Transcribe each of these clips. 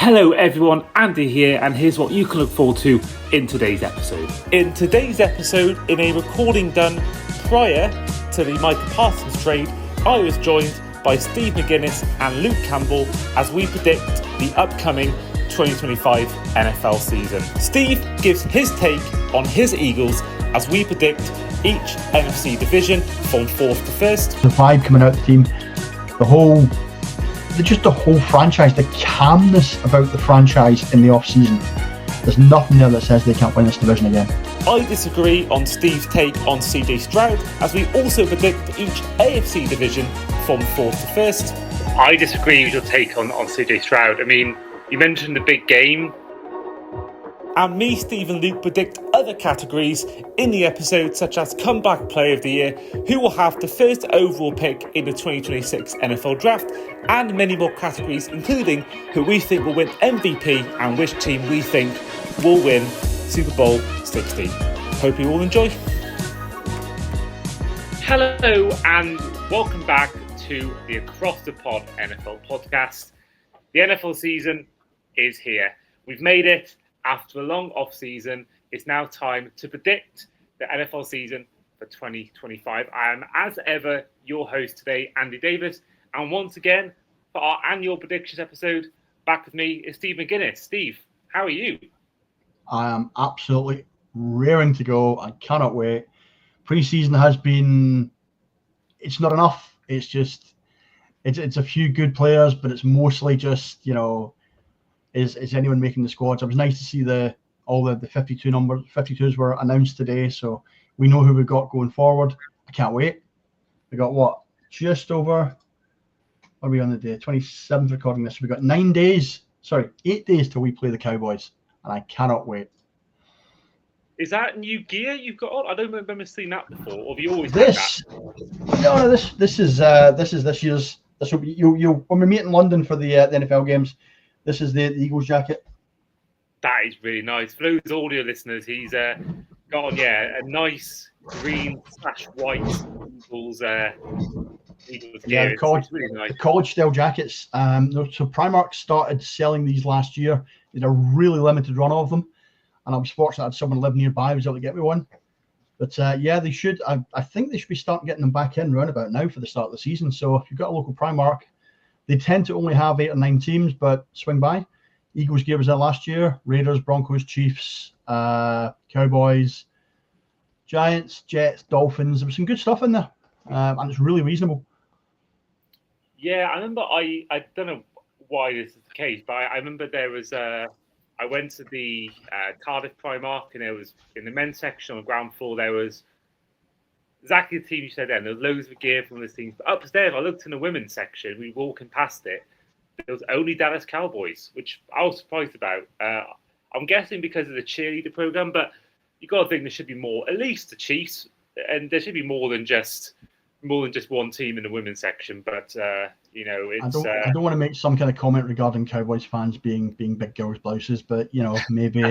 Hello everyone, Andy here, and here's what you can look forward to in today's episode. In today's episode, in a recording done prior to the Micah Parsons trade, I was joined by Steve McGuinness and Luke Campbell as we predict the upcoming 2025 NFL season. Steve gives his take on his Eagles as we predict each NFC division from 4th to 1st. The vibe coming out of the team, the whole franchise, the calmness about the franchise in the off-season. There's nothing there that says they can't win this division again. I disagree on Steve's take on CJ Stroud as we also predict each AFC division from 4th to 1st. I disagree with your take on CJ Stroud. I mean, you mentioned the big game. And me, Steve and Luke predict other categories in the episode, such as Comeback Player of the Year, who will have the first overall pick in the 2026 NFL Draft, and many more categories, including who we think will win MVP and which team we think will win Super Bowl 60. Hope you all enjoy. Hello and welcome back to the Across the Pod NFL podcast. The NFL season is here. We've made it. After a long off-season, it's now time to predict the NFL season for 2025. I am, as ever, your host today, Andy Davis. And once again, for our annual predictions episode, back with me is Steve McGuinness. Steve, how are you? I am absolutely raring to go. I cannot wait. Pre-season has been... It's not enough. It's just... It's a few good players, but it's mostly just, is anyone making the squads? It was nice to see all the 52 numbers. 52s were announced today, so we know who we've got going forward. I can't wait. We got what? Just over. What are we on the day? 27th recording this. We got 8 days till we play the Cowboys, and I cannot wait. Is that new gear you've got on? I don't remember seeing that before. Or have you always had that? No. This is this year's. This will be you when we meet in London for the NFL games. This is the Eagles jacket. That is really nice. For those audio listeners, he's got on, a nice green/white Eagles gear. Yeah, really nice. The college style jackets. So Primark started selling these last year. They had a really limited run of them, and I was fortunate I had someone live nearby who was able to get me one. But they should. I think they should be starting getting them back in round about now for the start of the season. So if you've got a local Primark. They tend to only have 8 or 9 teams, but swing by. Eagles gear was there last year. Raiders, Broncos, Chiefs, Cowboys, Giants, Jets, Dolphins. There was some good stuff in there, and it's really reasonable. Yeah, I remember. I don't know why this is the case, but I remember there was. I went to the Cardiff Primark, and there was in the men's section on the ground floor. There was exactly the team you said then. There was loads of gear from the teams. But upstairs, I looked in the women's section. We were walking past it. There was only Dallas Cowboys, which I was surprised about. I'm guessing because of the cheerleader program, but you got to think there should be more. At least the Chiefs, and there should be more than just one team in the women's section. But it's. I don't want to make some kind of comment regarding Cowboys fans being big girls' blouses, but maybe.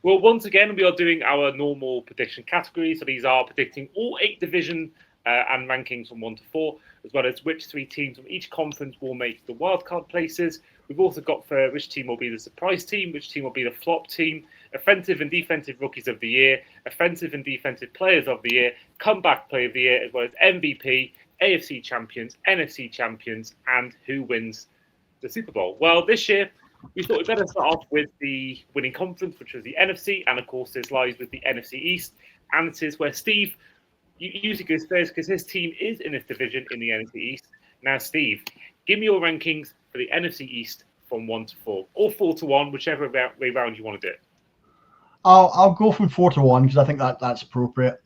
Well, once again, we are doing our normal prediction categories. So these are predicting all 8 division and rankings from 1 to 4, as well as which 3 teams from each conference will make the wildcard places. We've also got for which team will be the surprise team, which team will be the flop team, offensive and defensive rookies of the year, offensive and defensive players of the year, comeback player of the year, as well as MVP, AFC champions, NFC champions, and who wins the Super Bowl. Well, this year, we thought we'd better start off with the winning conference, which was the NFC, and of course this lies with the NFC East, and it is where Steve usually goes first because his team is in this division in the NFC East. Now, Steve, give me your rankings for the NFC East from 1 to 4, or 4 to 1, whichever way round you want to do it. I'll go from 4 to 1 because I think that's appropriate.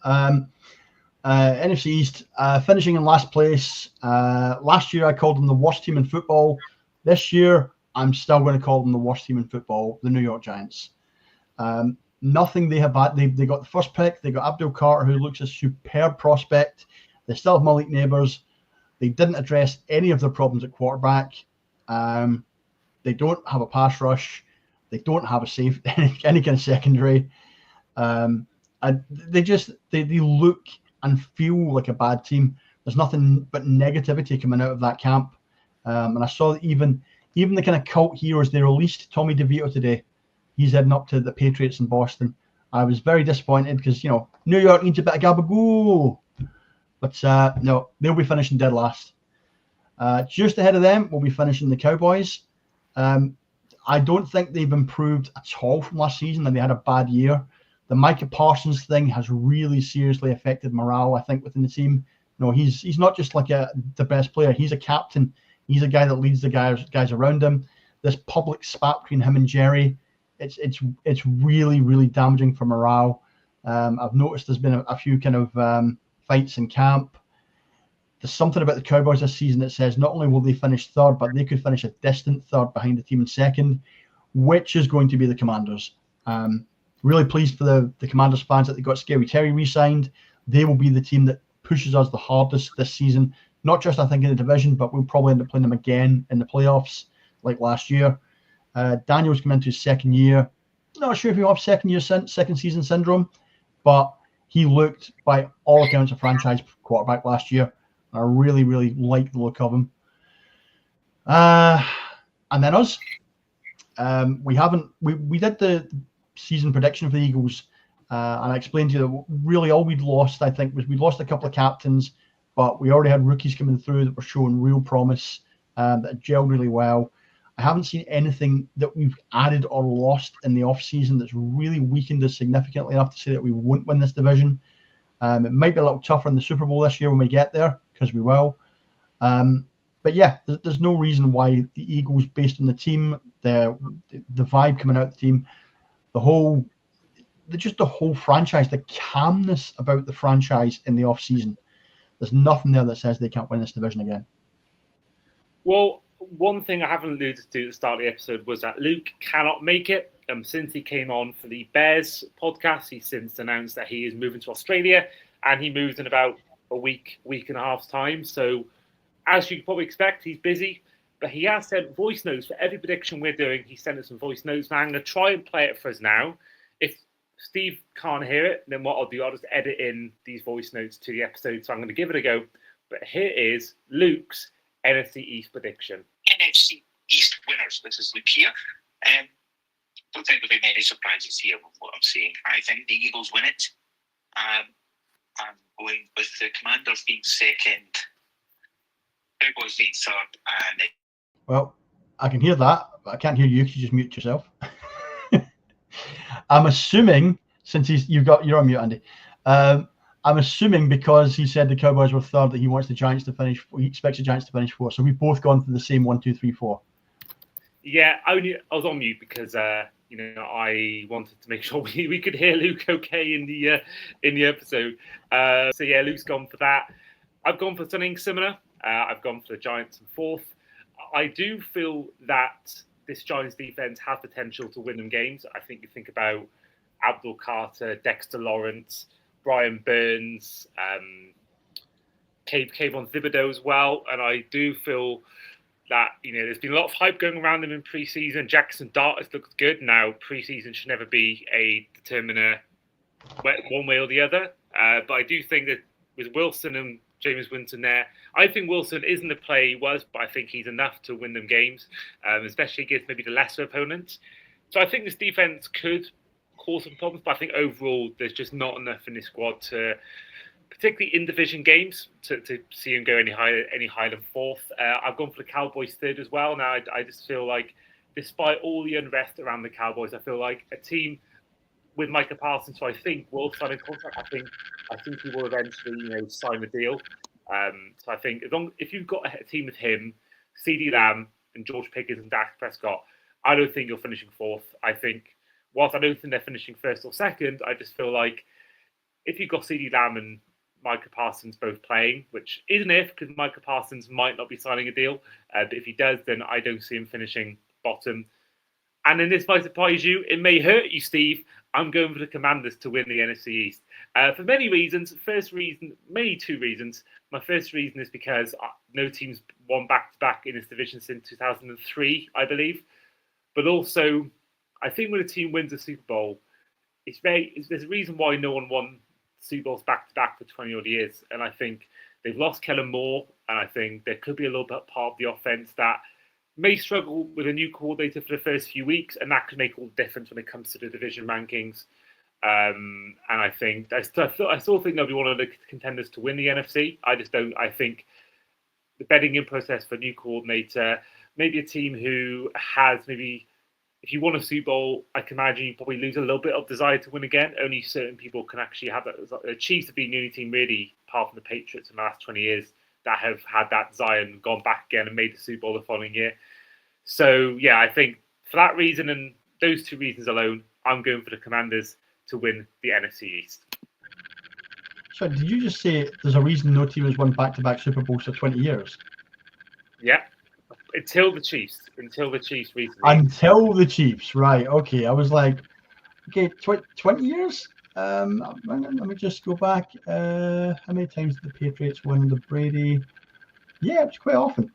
NFC East finishing in last place. Last year I called them the worst team in football. This year I'm still going to call them the worst team in football, the New York Giants. Nothing they have had. They got the first pick. They got Abdul Carter, who looks a superb prospect. They still have Malik Neighbors. They didn't address any of their problems at quarterback. They don't have a pass rush. They don't have a safe any kind of secondary. And they look and feel like a bad team. There's nothing but negativity coming out of that camp. And I saw that even the kind of cult heroes they released, Tommy DeVito today, he's heading up to the Patriots in Boston. I was very disappointed because, New York needs a bit of gabagoo. But no, they'll be finishing dead last. Just ahead of them, we'll be finishing the Cowboys. I don't think they've improved at all from last season, and they had a bad year. The Micah Parsons thing has really seriously affected morale, I think, within the team. He's not just like the best player. He's a captain. He's a guy that leads the guys around him. This public spat between him and Jerry, it's really, really damaging for morale. I've noticed there's been a few kind of fights in camp. There's something about the Cowboys this season that says not only will they finish third, but they could finish a distant third behind the team in second, which is going to be the Commanders. Really pleased for the Commanders fans that they got Scary Terry re-signed. They will be the team that pushes us the hardest this season. Not just, I think, in the division, but we'll probably end up playing them again in the playoffs like last year. Daniel's come into his second year. Not sure if he'll have second season syndrome, but he looked, by all accounts, a franchise quarterback last year. I really, really like the look of him. And then us. We did the season prediction for the Eagles, and I explained to you that really all we'd lost, I think, was we lost a couple of captains, but we already had rookies coming through that were showing real promise, that gelled really well. I haven't seen anything that we've added or lost in the off-season that's really weakened us significantly enough to say that we won't win this division. It might be a little tougher in the Super Bowl this year when we get there, because we will. But yeah, there's no reason why the Eagles, based on the team, the vibe coming out of the team, the whole franchise, the calmness about the franchise in the off-season, there's nothing there that says they can't win this division again. Well, one thing I haven't alluded to at the start of the episode was that Luke cannot make it. Since he came on for the Bears podcast, he's since announced that he is moving to Australia, and he moves in about a week and a half's time. So, as you can probably expect, he's busy, but he has sent voice notes for every prediction we're doing. He sent us some voice notes. Now, I'm going to try and play it for us now. If Steve can't hear it, then what I'll do, I'll just edit in these voice notes to the episode. So I'm going to give it a go. But here is Luke's NFC East prediction. NFC East winners. This is Luke here. Don't think there'll be many surprises here with what I'm saying. I think the Eagles win it. I'm going with the Commanders being second, Cowboys being third, and well, I can hear that, but I can't hear you because you just mute yourself. I'm assuming, since you're on mute, Andy. I'm assuming because he said the Cowboys were third that he wants the Giants to finish. He expects the Giants to finish fourth. So we've both gone for the same 1, 2, 3, 4. Yeah, I was on mute because I wanted to make sure we could hear Luke okay in the episode. So yeah, Luke's gone for that. I've gone for something similar. I've gone for the Giants in fourth. I do feel that this Giants defense have potential to win them games. I think you think about Abdul Carter, Dexter Lawrence, Brian Burns, Kayvon Thibodeau as well, and I do feel that there's been a lot of hype going around them in preseason. Jackson Dart has looked good. Now preseason should never be a determiner one way or the other, but I do think that with Wilson and James Winston there, I think Wilson isn't the player he was, but I think he's enough to win them games, especially against maybe the lesser opponents. So I think this defense could cause some problems, but I think overall there's just not enough in this squad to, particularly in division games, to see him go any higher than fourth. I've gone for the Cowboys third as well. Now I just feel like, despite all the unrest around the Cowboys, I feel like a team with Micah Parsons, who I think will sign a contract. I think he will eventually sign a deal. So I think if you've got a team with him, CeeDee Lamb and George Pickens and Dak Prescott, I don't think you're finishing fourth. I think, whilst I don't think they're finishing first or second, I just feel like if you've got CeeDee Lamb and Micah Parsons both playing, which isn't because Micah Parsons might not be signing a deal, but if he does, then I don't see him finishing bottom. And then this might surprise you. It may hurt you, Steve. I'm going for the Commanders to win the NFC East. For many reasons. Mainly two reasons. My first reason is because no team's won back-to-back in this division since 2003, I believe. But also, I think when a team wins a Super Bowl, there's a reason why no one won Super Bowls back-to-back for 20-odd years. And I think they've lost Kellen Moore and I think there could be a little bit part of the offense that may struggle with a new coordinator for the first few weeks, and that could make all the difference when it comes to the division rankings. And I think I still think they'll be one of the contenders to win the NFC. I just don't. I think the bedding in process for a new coordinator, maybe a team who has maybe, if you won a Super Bowl, I can imagine you probably lose a little bit of desire to win again. Only certain people can actually have that. The Chiefs have been the only team really, apart from the Patriots in the last 20 years, that have had that desire and gone back again and made the Super Bowl the following year. So, yeah, I think for that reason and those two reasons alone, I'm going for the Commanders to win the NFC East. So did you just say there's a reason no team has won back-to-back Super Bowls for 20 years? Yeah. Until the Chiefs recently. Until the Chiefs, right. Okay, I was like, okay, 20 years? Let me just go back. How many times did the Patriots win under Brady? Yeah, it was quite often.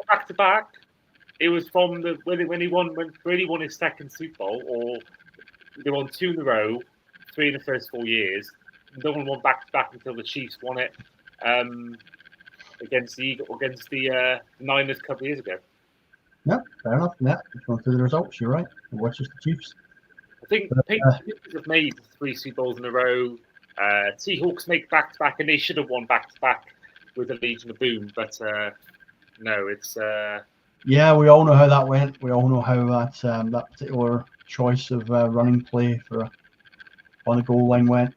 Back to back. It was from when Brady won his second Super Bowl, or they won 2 in a row, 3 in the first 4 years. No one won back to back until the Chiefs won it against the Niners a couple of years ago. Yeah, fair enough. Yeah, just going through the results. You're right. It was just the Chiefs. I think the Patriots have made 3 Super Bowls in a row. Seahawks make back to back, and they should have won back to back with the Legion of Boom, but no, it's. Yeah, we all know how that went. We all know how that particular choice of running play on the goal line went.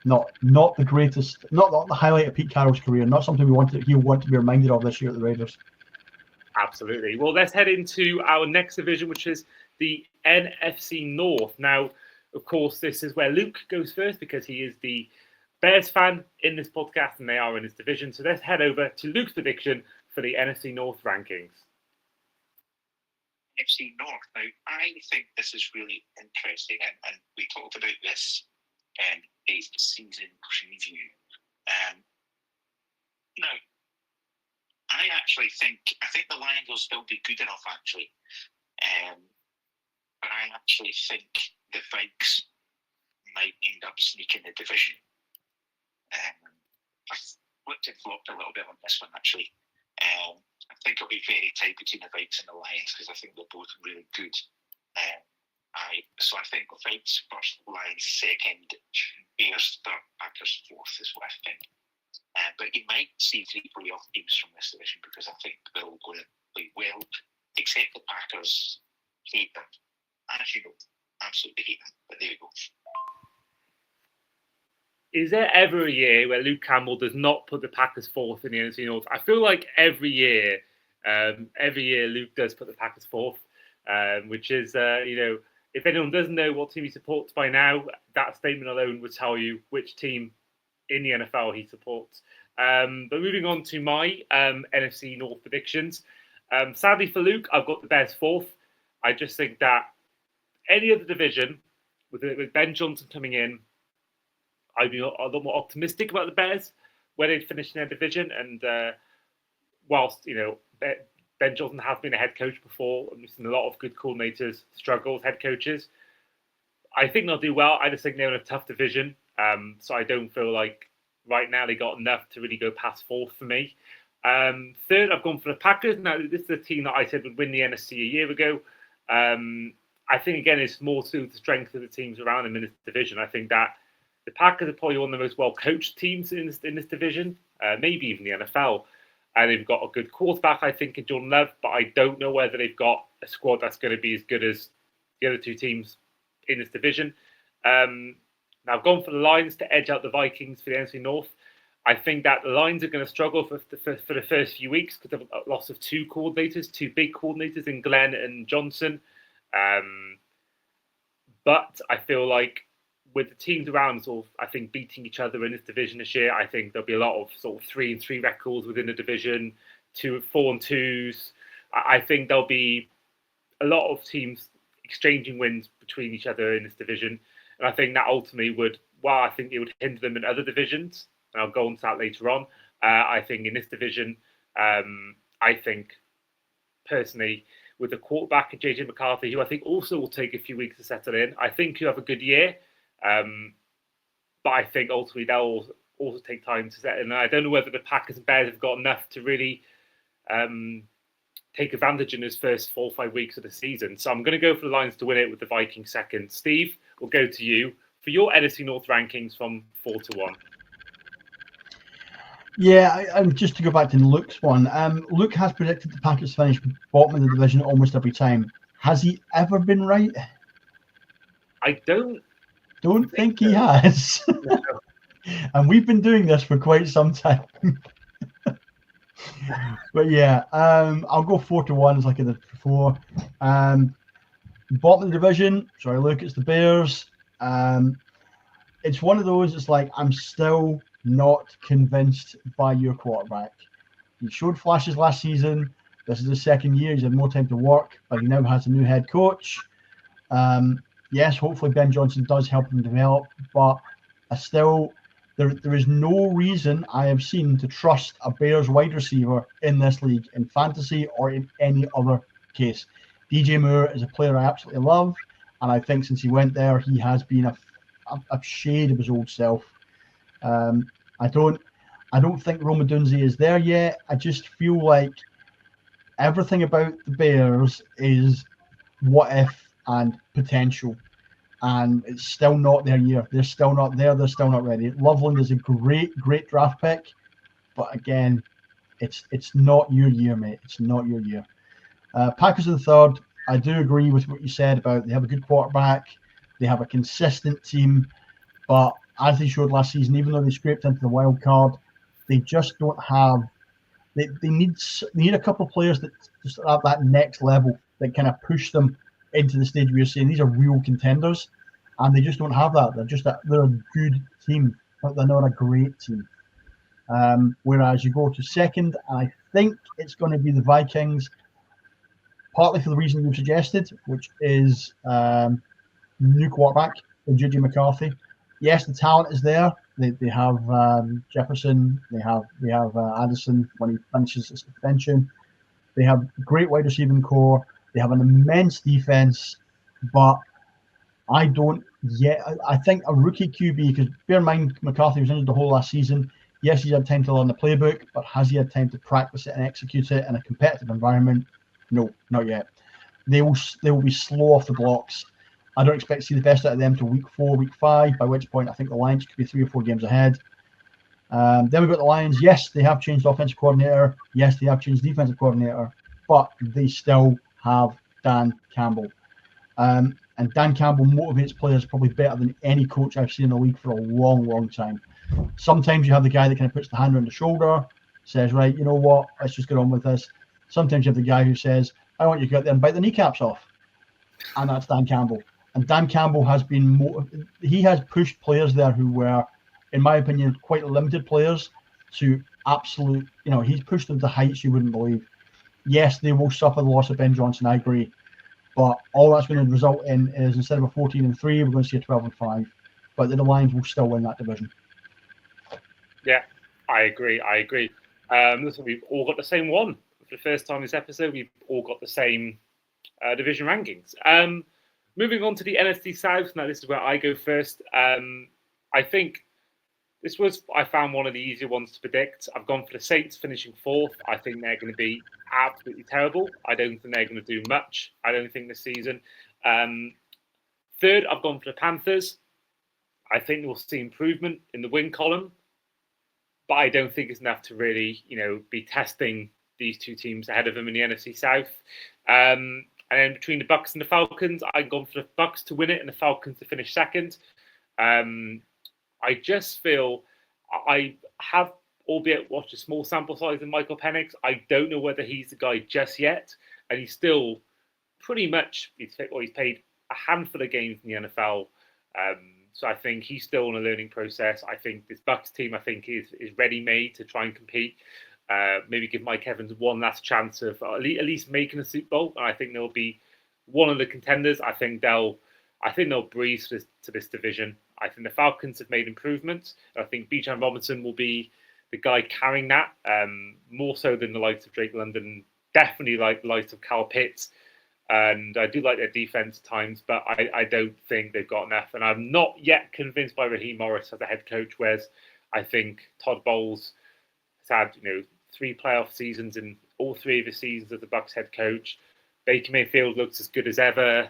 Not the greatest, not the highlight of Pete Carroll's career. Not something he'll want to be reminded of this year at the Raiders. Absolutely. Well, let's head into our next division, which is the NFC North. Now, of course, this is where Luke goes first because he is the Bears fan in this podcast and they are in his division. So let's head over to Luke's prediction for the NFC North rankings. NFC North. Now, I think this is really interesting, and we talked about this in a season preview. Now, I think the Lions will still be good enough, actually. But I actually think the Vikes might end up sneaking the division. I flipped and flopped a little bit on this one, actually. I think it'll be very tight between the Vikes and the Lions because I think they're both really good. So I think the Vikes first, Lions second, Bears third, Packers fourth is what I think. But you might see 3 playoff teams from this division because I think they're all going to play well, except the Packers. Hate them. As you know, absolutely hate them. But there you go. Is there ever a year where Luke Campbell does not put the Packers fourth in the NFC North? I feel like every year Luke does put the Packers fourth, which is, if anyone doesn't know what team he supports by now, that statement alone would tell you which team in the NFL he supports. But moving on to my NFC North predictions. Sadly for Luke, I've got the Bears fourth. I just think that any other division, with Ben Johnson coming in, I'd be a lot more optimistic about the Bears where they'd finish in their division. And whilst, Ben Johnson has been a head coach before, and we've seen a lot of good coordinators struggle as head coaches, I think they'll do well. I just think they're in a tough division. So I don't feel like right now they got enough to really go past fourth for me. Third, I've gone for the Packers. Now, this is a team that I said would win the NFC a year ago. I think, again, it's more to the strength of the teams around them in this division. I think that the Packers are probably one of the most well-coached teams in this division, maybe even the NFL. And they've got a good quarterback, I think, in Jordan Love, but I don't know whether they've got a squad that's going to be as good as the other two teams in this division. Now, I've gone for the Lions to edge out the Vikings for the NFC North. I think that the Lions are going to struggle for the first few weeks because of a loss of 2 big coordinators in Glenn and Johnson. But I feel like with the teams around beating each other in this division this year, I think there'll be a lot of 3-3 records within the division, 4-2s. I think there'll be a lot of teams exchanging wins between each other in this division. And I think that ultimately I think it would hinder them in other divisions. And I'll go on to that later on. I think in this division, I think personally, with the quarterback and JJ McCarthy, who I think also will take a few weeks to settle in, I think he'll have a good year. But I think ultimately they'll also take time to set in. And I don't know whether the Packers and Bears have got enough to really take advantage in his first 4 or 5 weeks of the season. So I'm going to go for the Lions to win it with the Vikings second. Steve, we'll go to you for your NFC North rankings from 4-1. Yeah, and just to go back to Luke's one, Luke has predicted the Packers finish bottom of the division almost every time. Has he ever been right? I don't think he has. No. And we've been doing this for quite some time. But yeah, I'll go 4-1 as like I did before. Bottom of the division, sorry, Luke, it's the Bears. It's one of those, it's like, I'm still not convinced by your quarterback. He showed flashes last season. This is his second year. He's had more time to work, but he now has a new head coach. Yes, hopefully Ben Johnson does help him develop, but I still, there is no reason I have seen to trust a Bears wide receiver in this league, in fantasy or in any other case. DJ Moore is a player I absolutely love, and I think since he went there, he has been a shade of his old self. I don't think Roma Dunze is there yet. I just feel like everything about the Bears is what if and potential, and it's still not their year. They're still not there. They're still not ready. Loveland is a great draft pick, but again, it's not your year, mate. It's not your year. Packers are the third. I do agree with what you said about they have a good quarterback. They have a consistent team, but as they showed last season, even though they scraped into the wild card, they just don't have. They need a couple of players that just at that next level that kind of push them into the stage where you're saying these are real contenders, and they just don't have that. They're a good team, but they're not a great team. Whereas you go to second, I think it's going to be the Vikings, partly for the reason you suggested, which is new quarterback, J.J. McCarthy. Yes, the talent is there. They have Jefferson. They have Addison when he finishes his suspension. They have great wide receiving core. They have an immense defense, but I don't yet. I think a rookie QB, because bear in mind McCarthy was injured the whole last season. Yes, he's had time to learn the playbook, but has he had time to practice it and execute it in a competitive environment? No, not yet. They will be slow off the blocks. I don't expect to see the best out of them till week 4, week 5, by which point I think the Lions could be 3 or 4 games ahead. Then we've got the Lions. Yes, they have changed offensive coordinator. Yes, they have changed defensive coordinator, but they still have Dan Campbell. And Dan Campbell motivates players probably better than any coach I've seen in the league for a long, long time. Sometimes you have the guy that kind of puts the hand on the shoulder, says, right, you know what, let's just get on with this. Sometimes you have the guy who says, I want you to go out there and bite the kneecaps off. And that's Dan Campbell. And Dan Campbell has he has pushed players there who were, in my opinion, quite limited players to absolute, he's pushed them to heights you wouldn't believe. Yes, they will suffer the loss of Ben Johnson, I agree. But all that's going to result in is instead of a 14-3, we're going to see a 12-5. But the Lions will still win that division. Yeah, I agree. Listen, we've all got the same one. For the first time this episode, we've all got the same division rankings. Moving on to the NFC South. Now, this is where I go first. I think I found one of the easier ones to predict. I've gone for the Saints finishing 4th. I think they're going to be absolutely terrible. I don't think they're going to do much. I don't think this season. 3rd, I've gone for the Panthers. I think we'll see improvement in the win column, but I don't think it's enough to really, be testing these two teams ahead of them in the NFC South. And then between the Bucs and the Falcons, I've gone for the Bucs to win it and the Falcons to finish 2nd. I just feel I have, albeit watched a small sample size of Michael Penix. I don't know whether he's the guy just yet. And he's still pretty much, he's played a handful of games in the NFL. So I think he's still in a learning process. I think this Bucs team, is ready-made to try and compete. Maybe give Mike Evans one last chance of at least making a Super Bowl. And I think they'll be one of the contenders. I think they'll breeze to this division. I think the Falcons have made improvements. I think Bijan Robinson will be the guy carrying that more so than the likes of Drake London. Definitely like the likes of Kyle Pitts. And I do like their defense at times, but I don't think they've got enough. And I'm not yet convinced by Raheem Morris as a head coach, whereas I think Todd Bowles has had 3 playoff seasons in all 3 of his seasons as the Bucks head coach. Baker Mayfield looks as good as ever.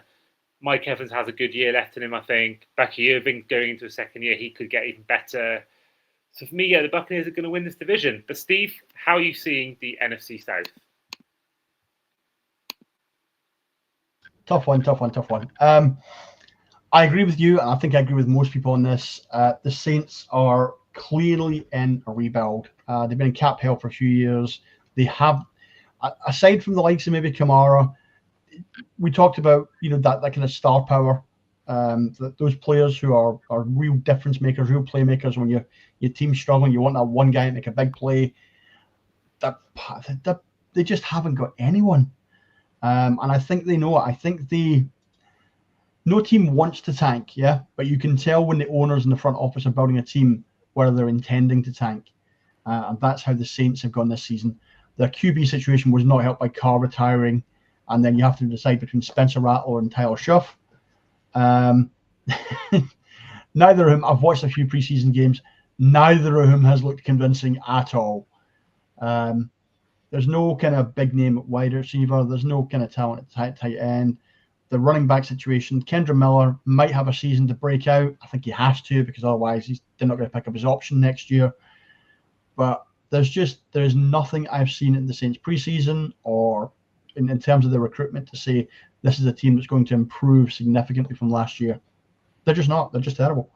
Mike Evans has a good year left in him, I think. Becky Irving going into a second year, he could get even better. So for me, yeah, the Buccaneers are going to win this division. But Steve, how are you seeing the NFC South? Tough one. I agree with you, and I think I agree with most people on this. The Saints are clearly in a rebuild. They've been in cap hell for a few years. They have, aside from the likes of maybe Kamara, we talked about that kind of star power. Those players who are real difference makers, real playmakers. When your team's struggling, you want that one guy to make a big play. That they just haven't got anyone, and I think they know it. I think no team wants to tank, yeah, but you can tell when the owners in the front office are building a team whether they're intending to tank, and that's how the Saints have gone this season. Their QB situation was not helped by Carr retiring, and then you have to decide between Spencer Rattler and Tyler Schuff. Neither of them, I've watched a few preseason games, neither of them has looked convincing at all. There's no kind of big name at wide receiver. There's no kind of talent at tight end. The running back situation, Kendra Miller might have a season to break out. I think he has to, because otherwise they're not going to pick up his option next year. But there's nothing I've seen in the Saints preseason or in terms of the recruitment to say this is a team that's going to improve significantly from last year. They're just not. They're just terrible.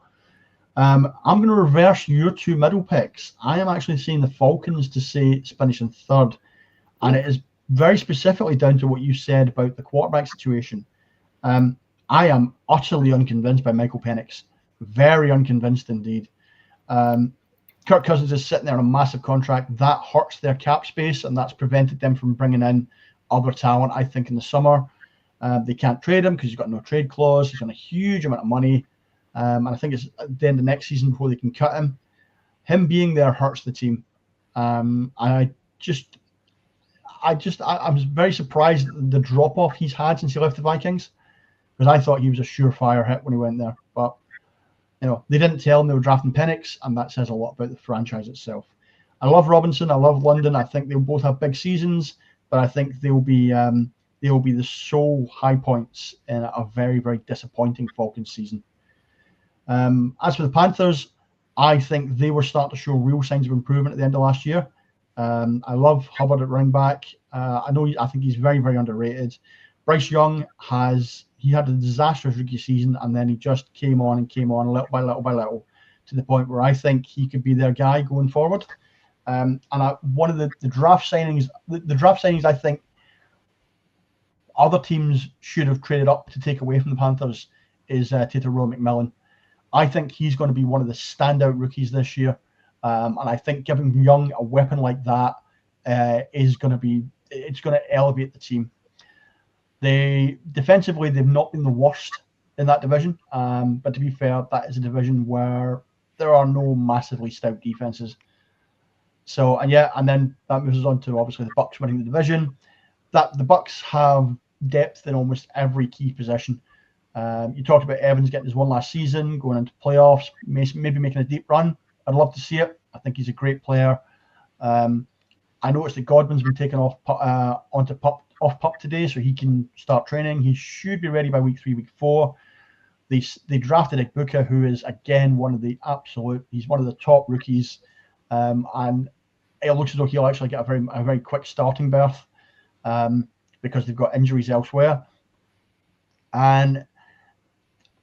I'm going to reverse your 2 middle picks. I am actually seeing the Falcons to say finish in 3rd. And it is very specifically down to what you said about the quarterback situation. I am utterly unconvinced by Michael Penix. Very unconvinced indeed. Kirk Cousins is sitting there on a massive contract. That hurts their cap space, and that's prevented them from bringing in other talent, I think, in the summer. They can't trade him because he's got no trade clause. He's on a huge amount of money. And I think it's at the end of next season before they can cut him. Him being there hurts the team. I was very surprised at the drop-off he's had since he left the Vikings, because I thought he was a surefire hit when he went there. But they didn't tell him they were drafting Penix, and that says a lot about the franchise itself. I love Robinson. I love London. I think they'll both have big seasons, but I think they'll be the sole high points in a very, very disappointing Falcons season. As for the Panthers, I think they were starting to show real signs of improvement at the end of last year. I love Hubbard at running back. I think he's very, very underrated. Bryce Young had a disastrous rookie season, and then he just came on little by little to the point where I think he could be their guy going forward. And one of the draft signings I think other teams should have traded up to take away from the Panthers is Tetairoa McMillan. I think he's going to be one of the standout rookies this year. And I think giving Young a weapon like that it's going to elevate the team. Defensively, they've not been the worst in that division. But to be fair, that is a division where there are no massively stout defenses. So, and then that moves us on to obviously the Bucks winning the division. That the Bucks have depth in almost every key position. You talked about Evans getting his one last season, going into playoffs, maybe making a deep run. I'd love to see it. I think he's a great player. I noticed that Godwin's been taken off pup today, so he can start training. He should be ready by week 3, week 4. They drafted Ibuka, who is again he's one of the top rookies, and it looks as though he'll actually get a very quick starting berth because they've got injuries elsewhere. And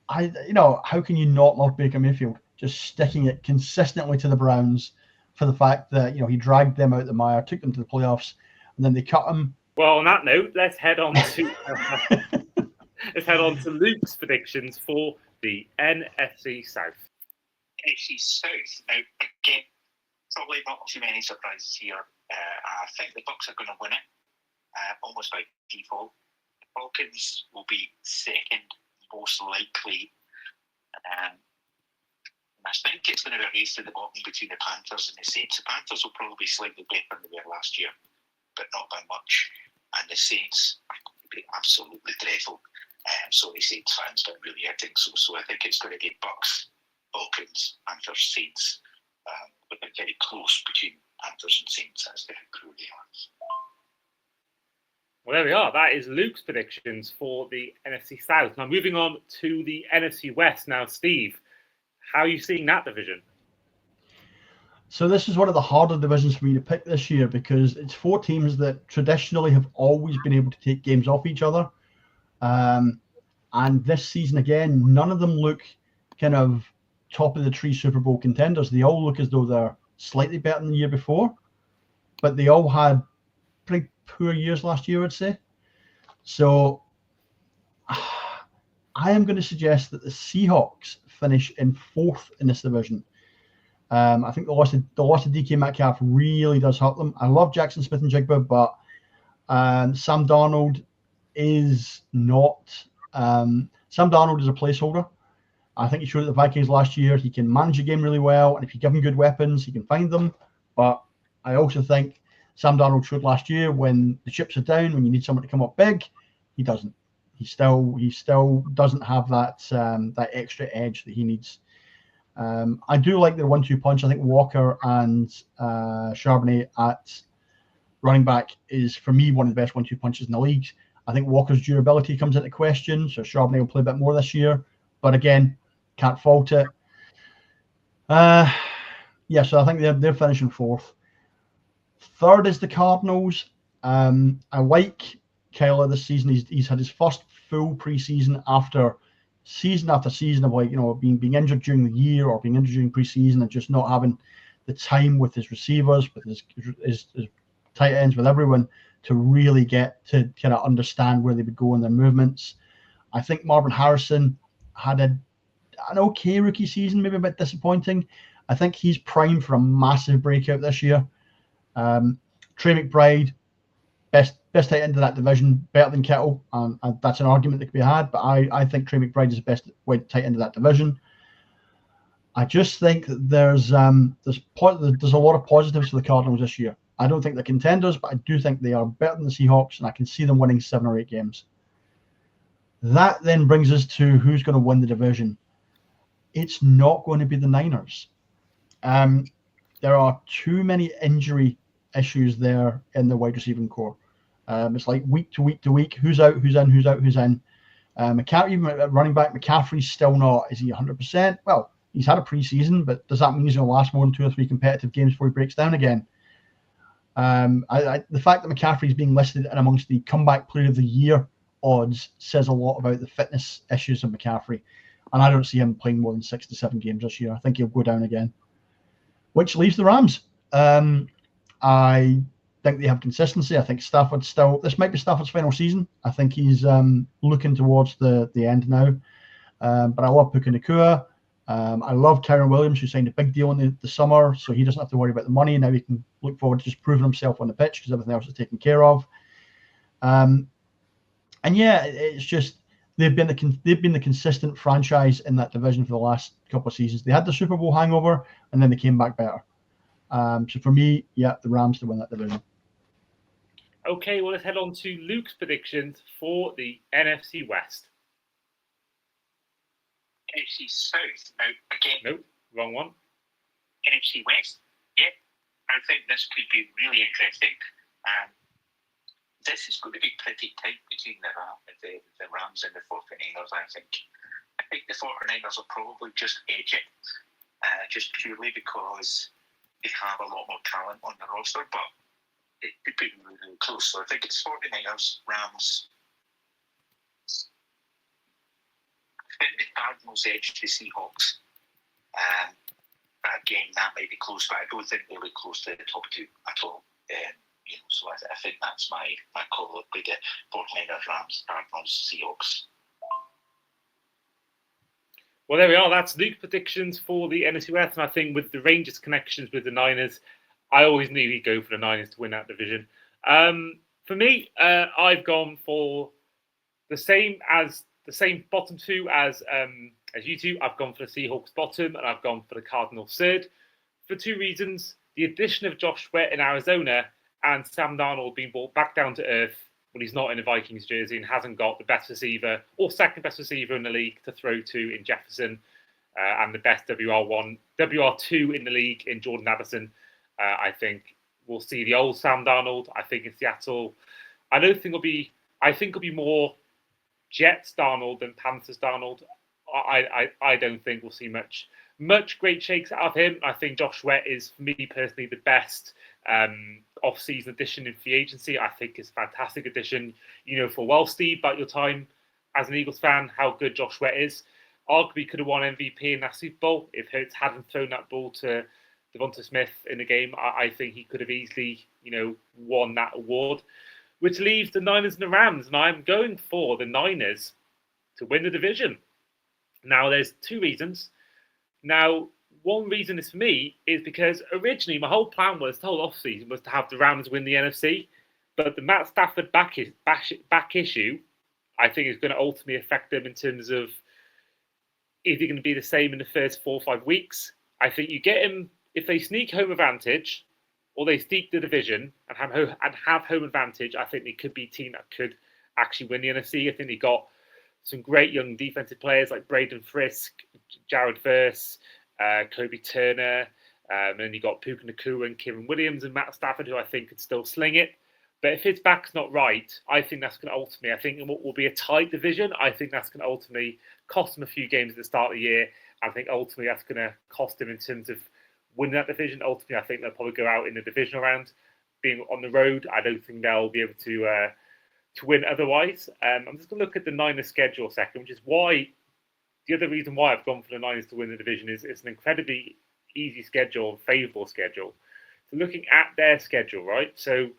how can you not love Baker Mayfield? Just sticking it consistently to the Browns for the fact that he dragged them out the mire, took them to the playoffs, and then they cut him. Well, on that note, let's head on to Luke's predictions for the NFC South. NFC South. Now, again, probably not too many surprises here. I think the Bucks are going to win it, almost by default. The Falcons will be second, most likely. I think it's going to be a race to the bottom between the Panthers and the Saints. The Panthers will probably be slightly better than they were last year, but not by much. And the Saints will be absolutely dreadful. Sorry, Saints fans, don't really hurting. So I think it's going to be Bucks, Falcons, Panthers, Saints. but they're very close between Panthers and Saints. That's how poor they are. Well, there we are. That is Luke's predictions for the NFC South. Now, moving on to the NFC West. Now, Steve, how are you seeing that division? So this is one of the harder divisions for me to pick this year because it's 4 teams that traditionally have always been able to take games off each other. And this season, again, none of them look kind of top of the tree Super Bowl contenders. They all look as though they're slightly better than the year before, but they all had pretty poor years last year, I'd say. So I am going to suggest that the Seahawks finish in 4th in this division. I think the loss of DK Metcalf really does hurt them. I love Jackson Smith and Jigba, but Sam Darnold is not. Sam Darnold is a placeholder. I think he showed at the Vikings last year he can manage a game really well, and if you give him good weapons, he can find them. But I also think Sam Darnold showed last year when the chips are down, when you need someone to come up big, he doesn't. He still doesn't have that extra edge that he needs. I do like their 1-2 punch. I think Walker and Charbonnet at running back is, for me, one of the best 1-2 punches in the league. I think Walker's durability comes into question, so Charbonnet will play a bit more this year. But again, can't fault it. So I think they're finishing 4th. 3rd is the Cardinals. I like Kyler this season. He's had his first full preseason after season of being injured during the year or being injured during preseason and just not having the time with his receivers, with his tight ends, with everyone to really get to kind of understand where they would go in their movements. I think Marvin Harrison had an okay rookie season, maybe a bit disappointing. I think he's primed for a massive breakout this year. Trey McBride, best tight end of that division, better than Kittle, and that's an argument that could be had. But I think Trey McBride is the best tight end of that division. I just think that there's a lot of positives for the Cardinals this year. I don't think they're contenders, but I do think they are better than the Seahawks, and I can see them winning 7 or 8 games. That then brings us to who's going to win the division. It's not going to be the Niners. There are too many injury issues there in the wide receiving core. It's like week to week, who's out, who's in, who's out, who's in. Even at running back, McCaffrey's still not. Is he 100%? Well, he's had a preseason, but does that mean he's going to last more than 2 or 3 competitive games before he breaks down again? The fact that McCaffrey is being listed in amongst the comeback player of the year odds says a lot about the fitness issues of McCaffrey, and I don't see him playing more than 6 to 7 games this year. I think he'll go down again, which leaves the Rams. I think they have consistency. I think Stafford this might be Stafford's final season. I think he's looking towards the end now. But I love Puka Nacua. I love Kyron Williams, who signed a big deal in the summer, so he doesn't have to worry about the money. Now he can look forward to just proving himself on the pitch because everything else is taken care of. It's just they've been the consistent franchise in that division for the last couple of seasons. They had the Super Bowl hangover, and then they came back better. So for me, the Rams to win that division. Okay, well, let's head on to Luke's predictions for the NFC West. NFC South. Now, again... Nope, wrong one. NFC West. Yeah, I think this could be really interesting. This is going to be pretty tight between the Rams and the 49ers, I think. I think the 49ers will probably just edge it, just purely because they have a lot more talent on the roster, but it could be really, really close. So I think it's 49ers, Rams. I think the Cardinals edge the Seahawks. Again, that might be close, but I don't think they'll be close to the top 2 at all. So I think that's my call. It'll be the 49ers, Rams, Cardinals, Seahawks. Well, there we are. That's Luke's predictions for the NFC West. And I think with the Rangers' connections with the Niners, I always knew he'd go for the Niners to win that division. For me, I've gone for the same bottom 2 as you two. I've gone for the Seahawks bottom, and I've gone for the Cardinals 3rd. For 2 reasons: the addition of Josh Sweat in Arizona and Sam Darnold being brought back down to earth when he's not in a Vikings jersey and hasn't got the best receiver or second best receiver in the league to throw to in Jefferson. and the best WR2 in the league in Jordan Addison. I think we'll see the old Sam Darnold. I think in Seattle, I think it'll be more Jets Darnold than Panthers Darnold. I don't think we'll see much great shakes out of him. I think Josh Sweat is, for me personally, the best off-season addition in free agency. I think it's a fantastic addition. For well, Steve, about your time as an Eagles fan, how good Josh Sweat is. Arguably could have won MVP in that Super Bowl if Hurts hadn't thrown that ball to Devonta Smith in the game. I think he could have easily, won that award, which leaves the Niners and the Rams. And I'm going for the Niners to win the division. Now, there's two reasons. Now, one reason is for me is because originally my whole plan was, the whole offseason was to have the Rams win the NFC. But the Matt Stafford back issue, I think, is going to ultimately affect them in terms of, is he going to be the same in the first 4 or 5 weeks? I think you get him, if they sneak home advantage or they sneak the division and have home advantage, I think they could be a team that could actually win the NFC. I think they got some great young defensive players like Braden Frisk, Jared Verse, Kobe Turner, and then you got Puka Nacua and Kieran Williams and Matt Stafford, who I think could still sling it. But if his back's not right, I think that's going to ultimately, I think what will be a tight division, I think that's going to ultimately cost him a few games at the start of the year. I think ultimately that's going to cost him in terms of winning that division. Ultimately, I think they'll probably go out in the divisional round. Being on the road, I don't think they'll be able to win otherwise. I'm just going to look at the Niners schedule a second, which is why, the other reason why I've gone for the Niners to win the division is it's an incredibly easy schedule, favourable schedule. So looking at their schedule, right? So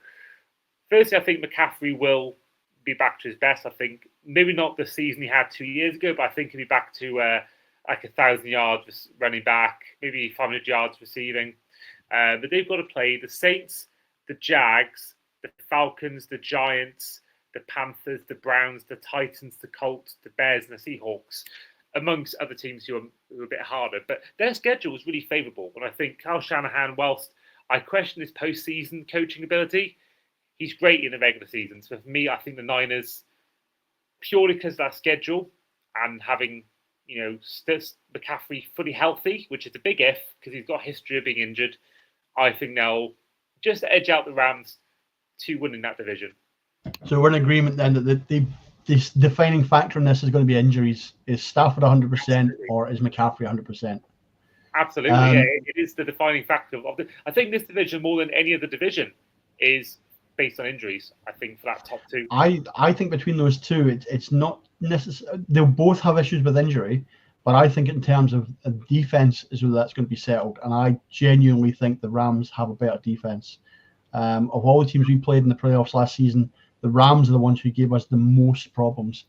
firstly, I think McCaffrey will be back to his best. I think maybe not the season he had 2 years ago, but I think he'll be back to like 1,000 yards running back, maybe 500 yards receiving. But they've got to play the Saints, the Jags, the Falcons, the Giants, the Panthers, the Browns, the Titans, the Colts, the Bears, and the Seahawks, amongst other teams who are a bit harder. But their schedule is really favourable. And I think Kyle Shanahan, whilst I question his postseason coaching ability, he's great in the regular season. So for me, I think the Niners, purely because of that schedule and having, McCaffrey fully healthy, which is a big if because he's got a history of being injured, I think they'll just edge out the Rams to winning that division. So we're in agreement then that this defining factor in this is going to be injuries. Is Stafford 100% or is McCaffrey 100%? Absolutely, yeah. It is the defining factor of I think this division, more than any other division, is based on injuries. I think for that top two. I think between those two, it's not necessary. They'll both have issues with injury, but I think in terms of defense is where that's going to be settled. And I genuinely think the Rams have a better defense. Of all the teams we played in the playoffs last season, the Rams are the ones who gave us the most problems.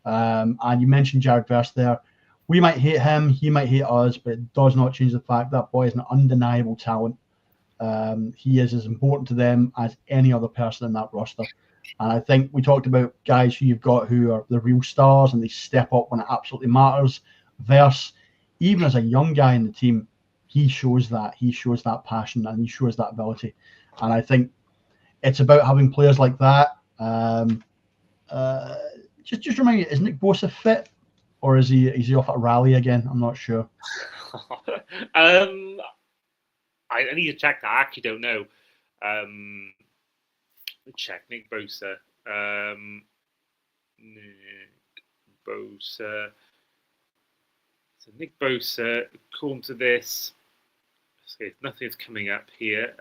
And you mentioned Jared Verse there. We might hate him, he might hate us, but it does not change the fact that boy is an undeniable talent. He is as important to them as any other person in that roster. And I think we talked about guys who you've got who are the real stars and they step up when it absolutely matters. Verse, even as a young guy in the team, he shows that. He shows that passion and he shows that ability. And I think it's about having players like that. Just remind me, is Nick Bosa fit, or is he off at a rally again? I'm not sure. I need to check that. I actually don't know. Let me check. Nick Bosa. So Nick Bosa, according to this, nothing is coming up here.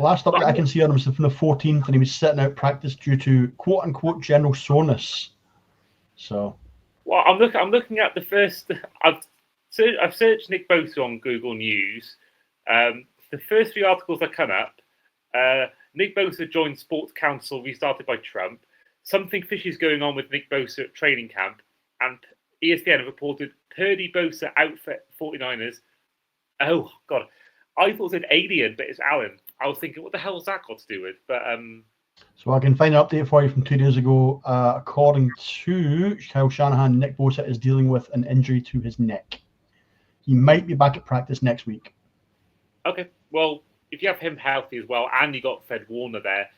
Last update I can see on him was from the 14th, and he was sitting out practice due to "quote unquote" general soreness. So, well, I'm looking at the first. I've searched Nick Bosa on Google News. The first 3 articles that come up: Nick Bosa joined Sports Council restarted by Trump. Something fishy is going on with Nick Bosa at training camp, and ESPN have reported Purdy Bosa out for 49ers. Oh God, I thought it said alien, but it's Allen. I was thinking, what the hell has that got to do with? But so I can find an update for you from 2 days ago. According to Kyle Shanahan, Nick Bosa is dealing with an injury to his neck. He might be back at practice next week. Okay, well, if you have him healthy as well, and you got Fred Warner there,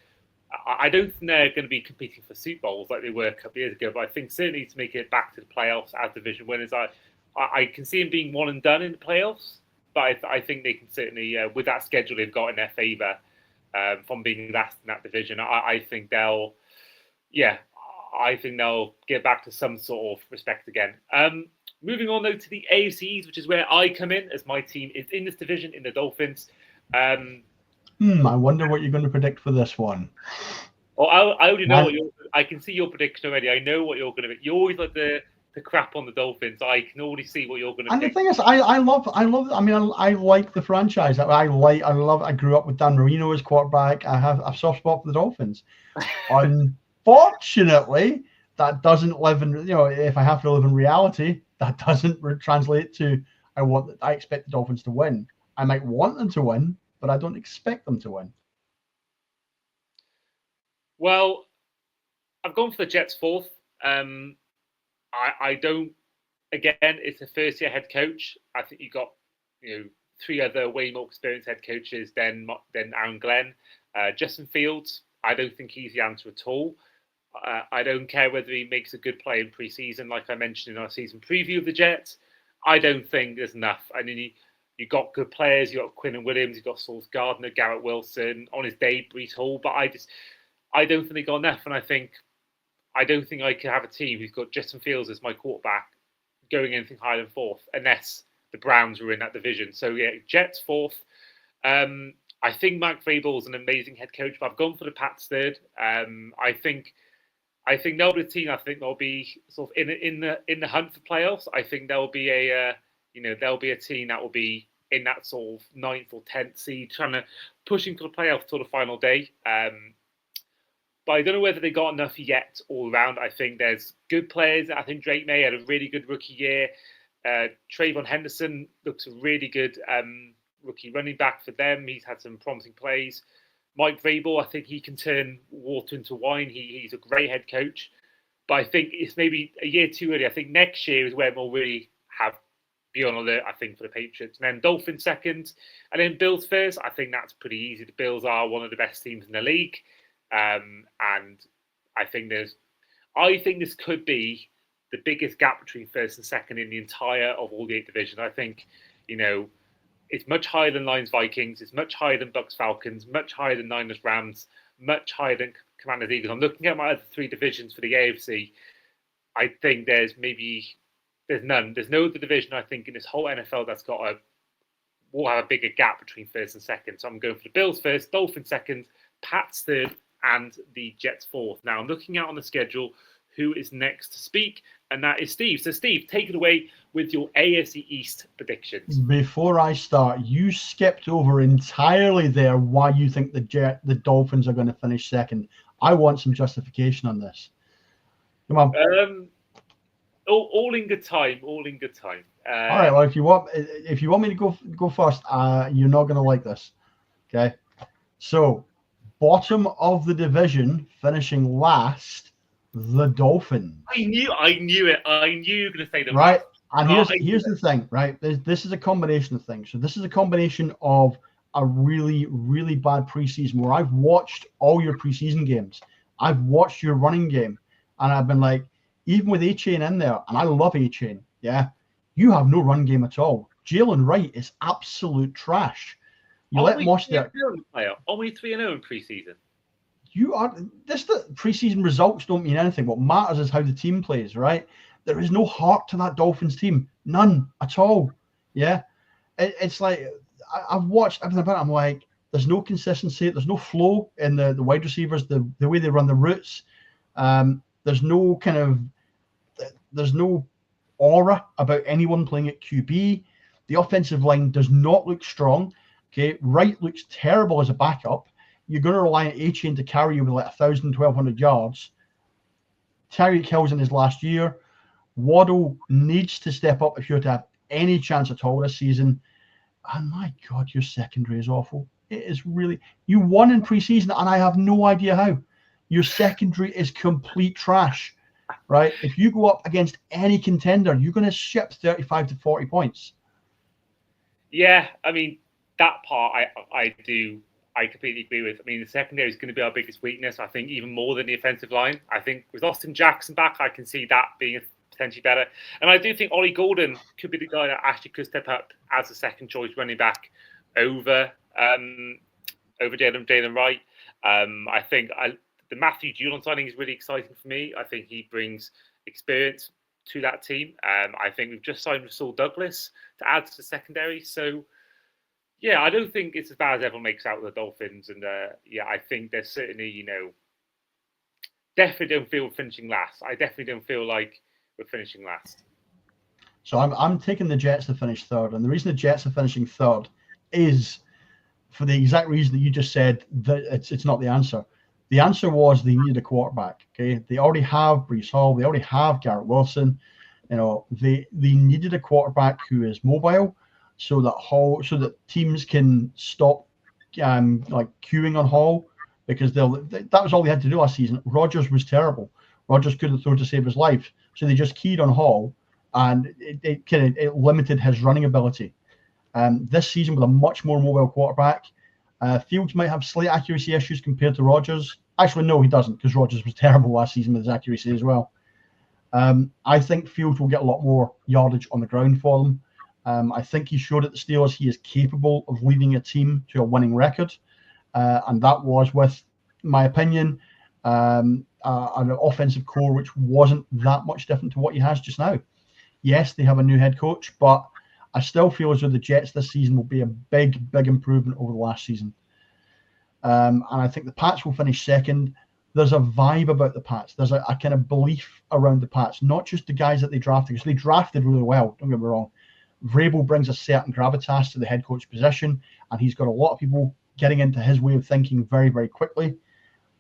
I don't think they're going to be competing for Super Bowls like they were a couple of years ago, but I think certainly to make it back to the playoffs as division winners, I can see them being one and done in the playoffs, but I think they can certainly, with that schedule they've got in their favour from being last in that division, I think they'll get back to some sort of respect again. Moving on though to the AFC East, which is where I come in as my team is in this division in the Dolphins. I wonder what you're going to predict for this one. Oh, I already know I can see your prediction already. I know what you're going to be. You always like the crap on the Dolphins. I can already see what you're going to. And the thing is, I love. I mean, I like the franchise. I love. I grew up with Dan Marino as quarterback. I have a soft spot for the Dolphins. Unfortunately, that doesn't live in. If I have to live in reality, that doesn't translate to. I expect the Dolphins to win. I might want them to win, but I don't expect them to win. Well, I've gone for the Jets fourth. I don't. Again, it's a first-year head coach. I think you got three other way more experienced head coaches than Aaron Glenn. Justin Fields, I don't think he's the answer at all. I don't care whether he makes a good play in preseason, like I mentioned in our season preview of the Jets. I don't think there's enough. I mean, you got good players. You got Quinn and Williams. You got Sauce Gardner, Garrett Wilson, on his day, Breece Hall. But I don't think they got enough. And I don't think I can have a team who's got Justin Fields as my quarterback going anything higher than fourth, unless the Browns were in that division. So yeah, Jets fourth. I think Mike Vrabel is an amazing head coach, but I've gone for the Pats third. I think they'll be a team. I think they'll be sort of in the hunt for playoffs. I think they'll be a team that will be in that sort of 9th or 10th seed, trying to pushing for the playoffs till the final day. But I don't know whether they got enough yet all around. I think there's good players. I think Drake May had a really good rookie year. Trayvon Henderson looks a really good rookie running back for them. He's had some promising plays. Mike Vrabel, I think he can turn water into wine. He's a great head coach. But I think it's maybe a year too early. I think next year is where we'll really have beyond alert, I think, for the Patriots. And then Dolphins second. And then Bills first. I think that's pretty easy. The Bills are one of the best teams in the league. And I think this could be the biggest gap between first and second in the entire of all the 8 divisions. I think, it's much higher than Lions Vikings. It's much higher than Bucks Falcons. Much higher than Niners Rams. Much higher than Commanders Eagles. I'm looking at my other 3 divisions for the AFC. I think there's none. There's no other division, I think, in this whole NFL that's will have a bigger gap between first and second. So I'm going for the Bills first, Dolphins second, Pats third, and the Jets fourth. Now I'm looking out on the schedule who is next to speak, and that is Steve. So Steve, take it away with your AFC East predictions. Before I start, you skipped over entirely there why you think the Dolphins are going to finish second. I want some justification on this. Come on. All in good time. All right. Well, if you want me to go first, you're not going to like this. Okay. So, bottom of the division, finishing last, the Dolphins. I knew it. I knew you were going to say that. Right. And here's the thing, right? This is a combination of things. So this is a combination of a really, really bad preseason where I've watched all your preseason games. I've watched your running game. And I've been like, even with A-Chain in there, and I love A-Chain, yeah, you have no run game at all. Jalen Wright is absolute trash. You let Moss there. Only 3-0 in preseason. The preseason results don't mean anything. What matters is how the team plays, right? There is no heart to that Dolphins team. None at all. Yeah. It's like I've watched everything about it. I'm like, there's no consistency. There's no flow in the wide receivers, the way they run the routes. There's no aura about anyone playing at QB. The offensive line does not look strong. Okay. Wright looks terrible as a backup. You're going to rely on A-Chain to carry you with like 1,000, 1,200 yards. Tyreek Hill's in his last year. Waddle needs to step up if you're to have any chance at all this season. And my God, your secondary is awful. It is really... You won in preseason, and I have no idea how. Your secondary is complete trash, right? If you go up against any contender, you're going to ship 35 to 40 points. Yeah, I mean, that part I do I completely agree with. I mean, the secondary is going to be our biggest weakness. I think even more than the offensive line. I think with Austin Jackson back, I can see that being potentially better. And I do think Ollie Gordon could be the guy that actually could step up as a second choice running back over Jalen Wright. I think the Matthew Judon signing is really exciting for me. I think he brings experience to that team. I think we've just signed Saul Douglas to add to the secondary. So, yeah, I don't think it's as bad as everyone makes out with the Dolphins. And, I think there's certainly, definitely don't feel we're finishing last. I definitely don't feel like we're finishing last. So I'm taking the Jets to finish third. And the reason the Jets are finishing third is for the exact reason that you just said, that it's not the answer. The answer was they needed a quarterback. Okay, they already have Breece Hall, they already have Garrett Wilson. They needed a quarterback who is mobile, so that teams can stop queuing on Hall, because that was all they had to do last season. Rodgers was terrible. Rodgers couldn't throw to save his life, so they just keyed on Hall, and it limited his running ability. This season, with a much more mobile quarterback, Fields might have slight accuracy issues compared to Rodgers. Actually, no, he doesn't, because Rodgers was terrible last season with his accuracy as well. I think Fields will get a lot more yardage on the ground for them. I think he showed at the Steelers he is capable of leading a team to a winning record. And that was, with my opinion, an offensive core which wasn't that much different to what he has just now. Yes, they have a new head coach, but I still feel as though the Jets this season will be a big, big improvement over the last season. And I think the Pats will finish second. There's a vibe about the Pats. There's a kind of belief around the Pats, not just the guys that they drafted, because they drafted really well, don't get me wrong. Vrabel brings a certain gravitas to the head coach position, and he's got a lot of people getting into his way of thinking very, very quickly.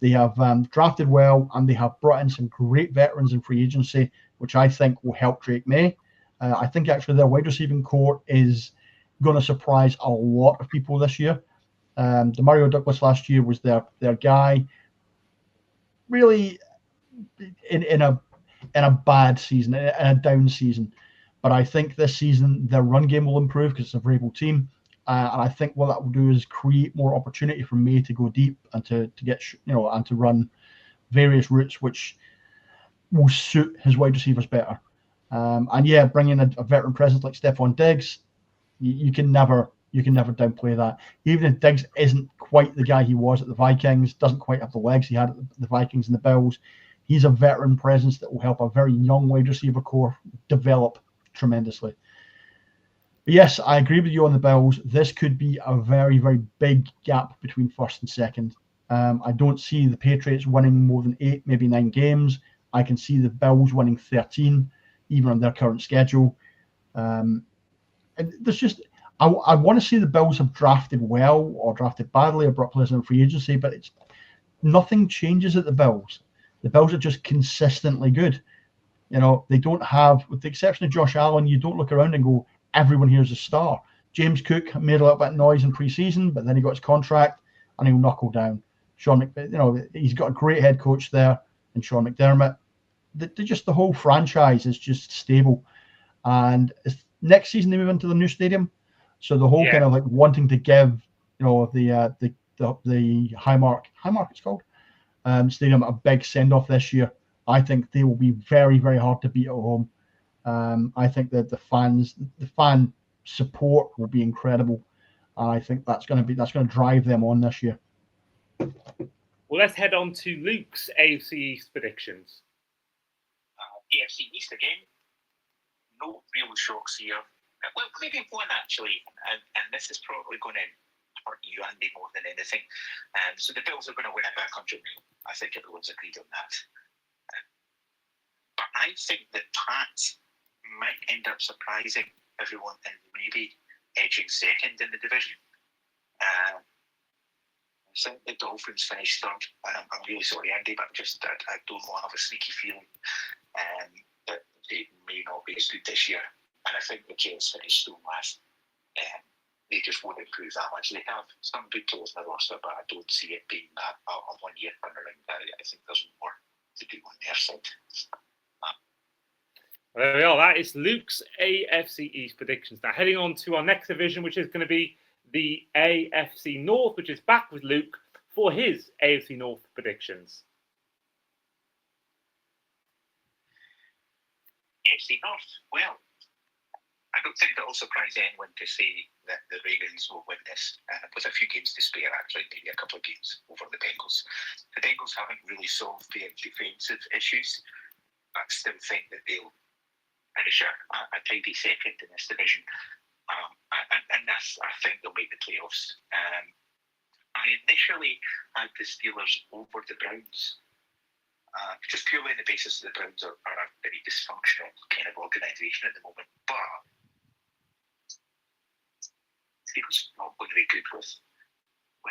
They have drafted well, and they have brought in some great veterans in free agency, which I think will help Drake May. I think actually their wide receiving core is going to surprise a lot of people this year. Demario Douglas last year was their guy, really in a bad season, in a down season. But I think this season their run game will improve because it's a Vrabel team. And I think what that will do is create more opportunity for May to go deep and to get, and to run various routes which will suit his wide receivers better. Bringing in a veteran presence like Stephon Diggs, you can never downplay that. Even if Diggs isn't quite the guy he was at the Vikings, doesn't quite have the legs he had at the Vikings and the Bills, he's a veteran presence that will help a very young wide receiver core develop tremendously. But yes, I agree with you on the Bills. This could be a very, very big gap between first and second. I don't see the Patriots winning more than 8, maybe 9 games. I can see the Bills winning 13, even on their current schedule. And there's just, I want to see the Bills have drafted well or drafted badly or brought players in free agency, but nothing changes at the Bills. The Bills are just consistently good. They don't have, with the exception of Josh Allen, you don't look around and go, everyone here is a star. James Cook made a little bit of noise in preseason, but then he got his contract and he'll knuckle down. He's got a great head coach there in Sean McDermott. The whole franchise is just stable. And next season they move into the new stadium, so the whole kind of like wanting to give the Highmark it's called stadium a big send off this year. I think they will be very, very hard to beat at home. I think that the fan support will be incredible. I think that's going to drive them on this year. Well, let's head on to Luke's AFC East predictions. AFC East again. No real shocks here. Well, maybe one actually, and this is probably going to hurt you, Andy, more than anything. So the Bills are going to win it by 100 million. I think everyone's agreed on that. But I think the Pats might end up surprising everyone and maybe edging second in the division. I think the Dolphins finished third. I'm really sorry, Andy, but I don't want to have a sneaky feeling that they may not be as good this year. And I think the Jets finished still last. They just won't improve that much. They have some good players in the roster, but I don't see it being a 1-year turnaround. I think there's more to do on their side. Well, there we are. That is Luke's AFC East predictions. Now, heading on to our next division, which is going to be the AFC North, which is back with Luke for his AFC North predictions. AFC North. Well, I don't think it'll surprise anyone to say that the Ravens will win this, with a few games to spare, actually, maybe a couple of games over the Bengals. The Bengals haven't really solved their defensive issues. I still think that they'll finish a tidy second in this division. And that's, I think they'll make the playoffs. I initially had the Steelers over the Browns, just purely on the basis that the Browns are a very dysfunctional kind of organisation at the moment. But Steelers are not going to be good with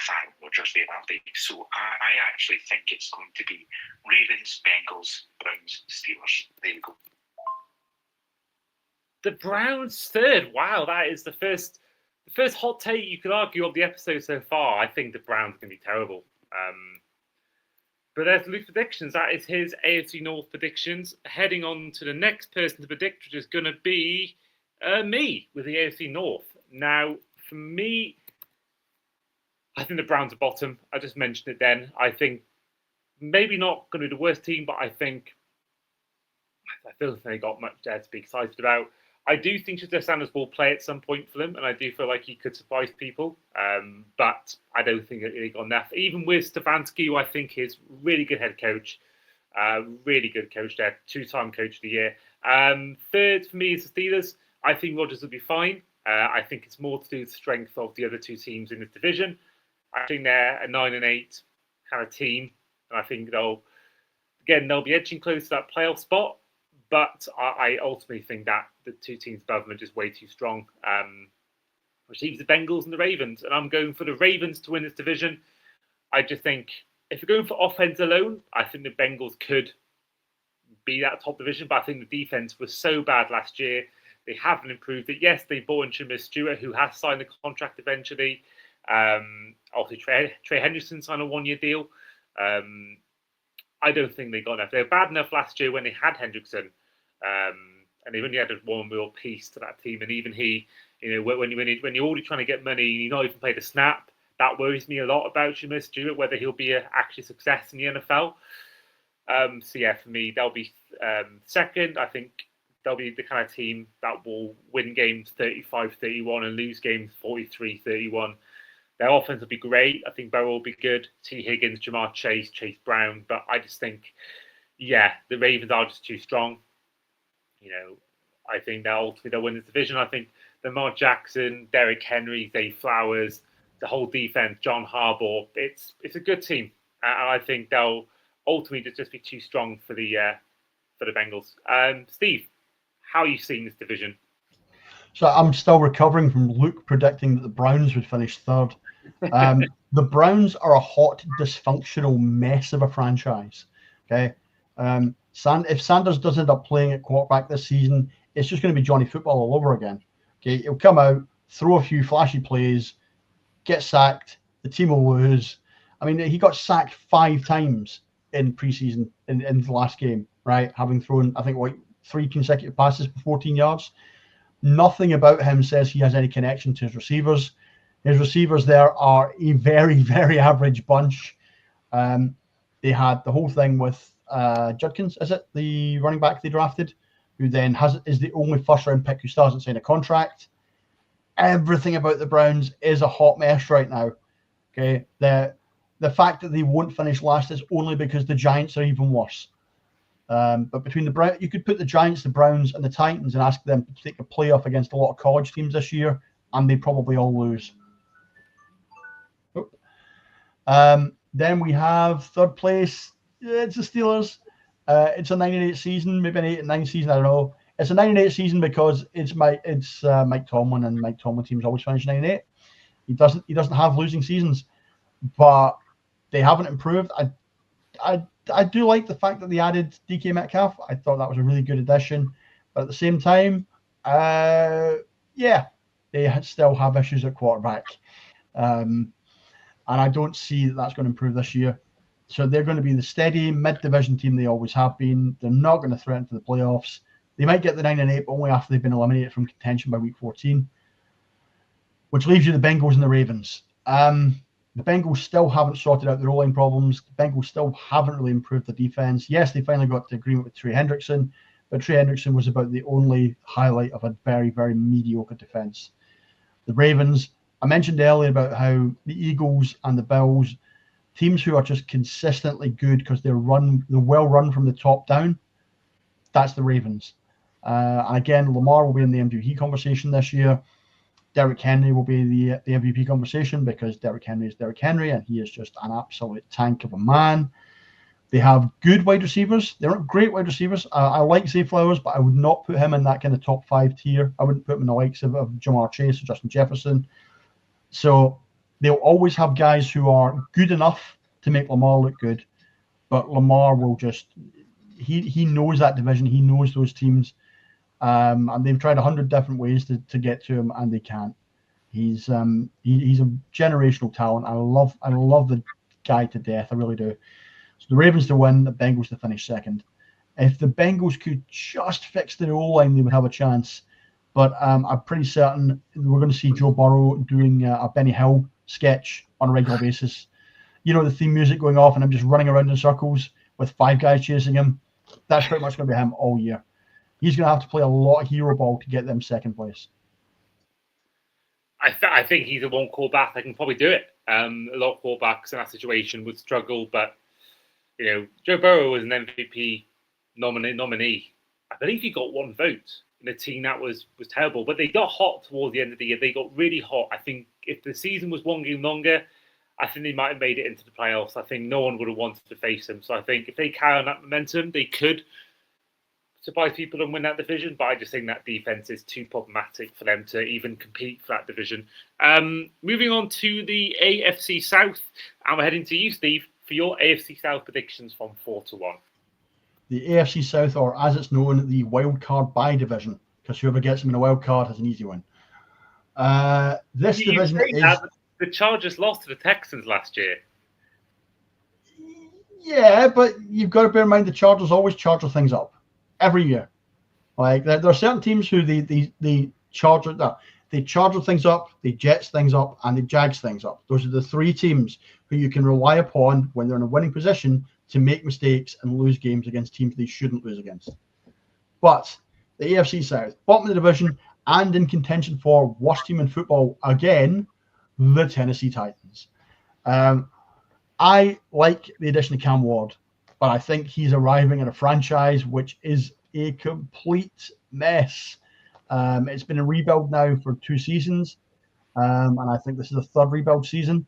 Aaron Rodgers there, are they? So I actually think it's going to be Ravens, Bengals, Browns, Steelers. There we go. The Browns third. Wow, that is the first hot take you could argue of the episode so far. I think the Browns are going to be terrible. But there's Luke's predictions. That is his AFC North predictions. Heading on to the next person to predict, which is going to be me with the AFC North. Now, for me, I think the Browns are bottom. I just mentioned it then. I think maybe not going to be the worst team, but I feel they got much there to be excited about. I do think Shadur Sanders will play at some point for them, and I do feel like he could surprise people. But I don't think he got enough. Even with Stefanski, who I think is really good head coach, really good coach there, 2-time coach of the year. Third for me is the Steelers. I think Rodgers will be fine. I think it's more to do with the strength of the other two teams in this division. I think they're a 9-8 kind of team, and I think they'll be edging close to that playoff spot. But I ultimately think that the two teams above them are just way too strong. Which leaves the Bengals and the Ravens. And I'm going for the Ravens to win this division. I just think if you're going for offense alone, I think the Bengals could be that top division. But I think the defense was so bad last year. They haven't improved it. Yes, they bought in Jameer Stewart, who has signed the contract eventually. Obviously, Trey Henderson signed a 1-year deal. I don't think they got enough. They were bad enough last year when they had Hendrickson. And they only had one real piece to that team. And even he, when you're already trying to get money and you're not even played a snap, that worries me a lot about Jameer Stewart, whether he'll be actually a success in the NFL. So yeah, for me, they'll be second. I think they'll be the kind of team that will win games 35-31 and lose games 43-31. Their offense will be great. I think Burrow will be good. T. Higgins, Jamar Chase, Chase Brown. But I just think, the Ravens are just too strong. I think they'll win this division. I think Lamar Jackson, Derrick Henry, Zay Flowers, the whole defense, John Harbaugh. It's a good team, and I think they'll ultimately just be too strong for the Bengals. Steve, how are you seeing this division? So I'm still recovering from Luke predicting that the Browns would finish third. The Browns are a hot, dysfunctional mess of a franchise. Okay. If Sanders does end up playing at quarterback this season, it's just going to be Johnny Football all over again. Okay, he'll come out, throw a few flashy plays, get sacked, the team will lose. I mean, he got sacked 5 times in preseason in the last game, right? Having thrown, I think, 3 consecutive passes for 14 yards. Nothing about him says he has any connection to his receivers. His receivers there are a very, very average bunch. They had the whole thing with Judkins, is it, the running back they drafted, who then is the only first-round pick who still hasn't signed a contract. Everything about the Browns is a hot mess right now. Okay, the fact that they won't finish last is only because the Giants are even worse. But between the Browns, you could put the Giants, the Browns, and the Titans and ask them to take a playoff against a lot of college teams this year, and they probably all lose. Then we have third place. It's the Steelers. It's a 9-8 season, maybe an 8-9 season. I don't know. It's a 9-8 season because it's Mike Tomlin, and Mike Tomlin teams always finish 9-8. He doesn't have losing seasons, but they haven't improved. I do like the fact that they added DK Metcalf. I thought that was a really good addition, but at the same time, they still have issues at quarterback, and I don't see that that's going to improve this year. So they're going to be the steady mid-division team they always have been. They're not going to threaten for the playoffs. They might get the 9-8, but only after they've been eliminated from contention by week 14. which leaves you the Bengals and the Ravens. The Bengals still haven't sorted out their O-line problems. The Bengals still haven't really improved the defense. Yes, they finally got to agreement with Trey Hendrickson, but Trey Hendrickson was about the only highlight of a very, very mediocre defense. The Ravens, I mentioned earlier about how the Eagles and the Bills, teams who are just consistently good because they're well run from the top down, that's the Ravens. And again, Lamar will be in the MVP conversation this year. Derrick Henry will be the MVP conversation because Derrick Henry is Derrick Henry, and he is just an absolute tank of a man. They have good wide receivers. They're not great wide receivers. I like Zay Flowers, but I would not put him in that kind of top 5 tier. I wouldn't put him in the likes of Jamar Chase or Justin Jefferson. So they'll always have guys who are good enough to make Lamar look good, but Lamar will just he knows that division. He knows those teams. And they've tried 100 different ways to get to him, and they can't. He's a generational talent. I love the guy to death. I really do. So the Ravens to win, the Bengals to finish second. If the Bengals could just fix their O-line, they would have a chance. But I'm pretty certain we're going to see Joe Burrow doing a Benny Hill sketch on a regular basis. You know, the theme music going off, and I'm just running around in circles with 5 guys chasing him. That's pretty much going to be him all year. He's going to have to play a lot of hero ball to get them second place. I think he's a one quarterback that can probably do it. A lot of quarterbacks in that situation would struggle, but Joe Burrow was an MVP nominee. I believe he got 1 vote in a team that was terrible, but they got hot towards the end of the year. They got really hot. I think if the season was 1 game longer, I think they might have made it into the playoffs. I think no one would have wanted to face them. So I think if they carry on that momentum, they could surprise people and win that division, but I just think that defense is too problematic for them to even compete for that division. Moving on to the AFC South, and we're heading to you, Steve, for your AFC South predictions from 4-1. The AFC South, or as it's known, the wildcard bye division, because whoever gets them in a wild card has an easy win. This division is... The Chargers lost to the Texans last year. Yeah, but you've got to bear in mind the Chargers always charge things up. Every year, like there are certain teams who they charge things up, they jets things up, and they jags things up. Those are the 3 teams who you can rely upon when they're in a winning position to make mistakes and lose games against teams they shouldn't lose against. But the AFC South, bottom of the division, and in contention for worst team in football again, the Tennessee Titans. I like the addition of Cam Ward, but I think he's arriving at a franchise which is a complete mess. It's been a rebuild now for 2 seasons, and I think this is the 3rd rebuild season.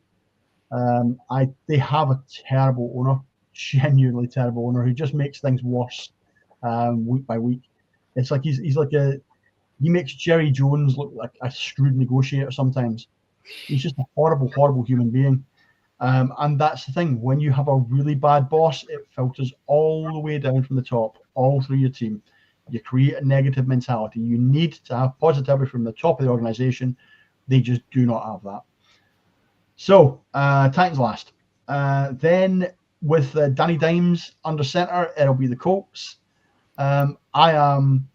They have a terrible owner, genuinely terrible owner, who just makes things worse week by week. It's like he makes Jerry Jones look like a shrewd negotiator sometimes. He's just a horrible, horrible human being. And that's the thing. When you have a really bad boss, it filters all the way down from the top, all through your team. You create a negative mentality. You need to have positivity from the top of the organization. They just do not have that. So, Titans last. Then with Danny Dimes under center, it'll be the Colts. I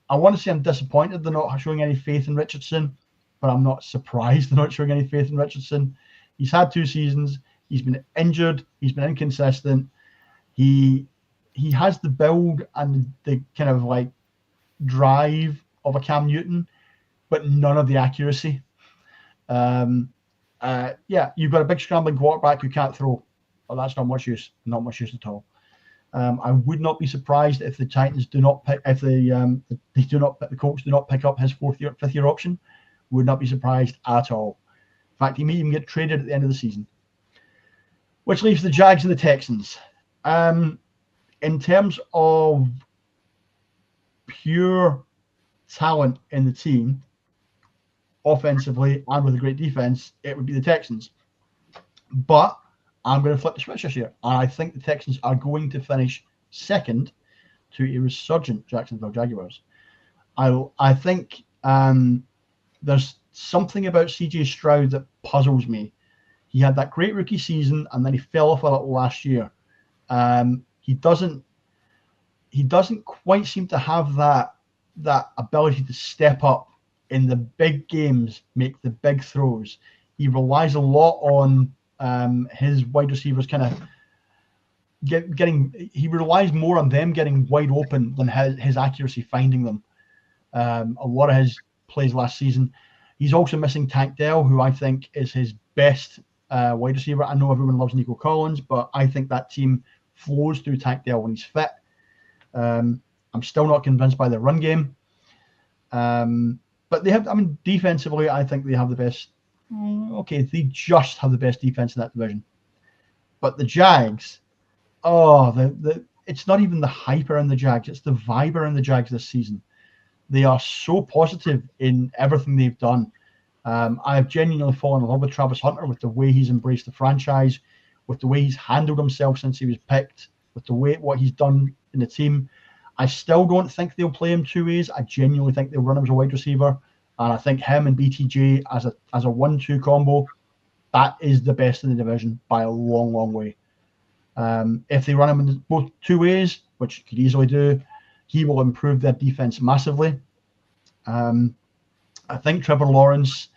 want to say I'm disappointed they're not showing any faith in Richardson, but I'm not surprised they're not showing any faith in Richardson. He's had 2 seasons. He's been injured. He's been inconsistent. He has the build and the kind of like drive of a Cam Newton, but none of the accuracy. You've got a big scrambling quarterback who can't throw. Well, that's not much use at all. I would not be surprised if the Titans do not pick, if the Colts do not pick up his 5th year option. Would not be surprised at all. In fact, he may even get traded at the end of the season. Which leaves the Jags and the Texans. In terms of pure talent in the team, offensively and with a great defense, it would be the Texans. But I'm going to flip the switch this year. And I think the Texans are going to finish second to a resurgent Jacksonville Jaguars. I think there's something about CJ Stroud that puzzles me. He had that great rookie season, and then he fell off a little last year. He doesn't quite seem to have that ability to step up in the big games make the big throws. He relies a lot on his wide receivers kind of getting. He relies more on them getting wide open than his accuracy finding them. A lot of his plays last season. He's also missing Tank Dell, who I think is his best wide receiver. I know everyone loves Nico Collins, but I think that team flows through Tank Dell when he's fit. I'm still not convinced by their run game. But they have, defensively, I think they have the best. Okay, they just have the best defense in that division. But the Jags, it's not even the hype around the Jags, it's the vibe around the Jags this season. They are so positive in everything they've done. I have genuinely fallen in love with Travis Hunter, with the way he's embraced the franchise, with the way he's handled himself since he was picked, with the way what he's done in the team. I still don't think they'll play him two ways. I genuinely think they'll run him as a wide receiver, and I think him and BTJ as a 1-2 combo, that is the best in the division by a long, long way. If they run him in both two ways, which you could easily do, he will improve their defense massively. I think Trevor Lawrence,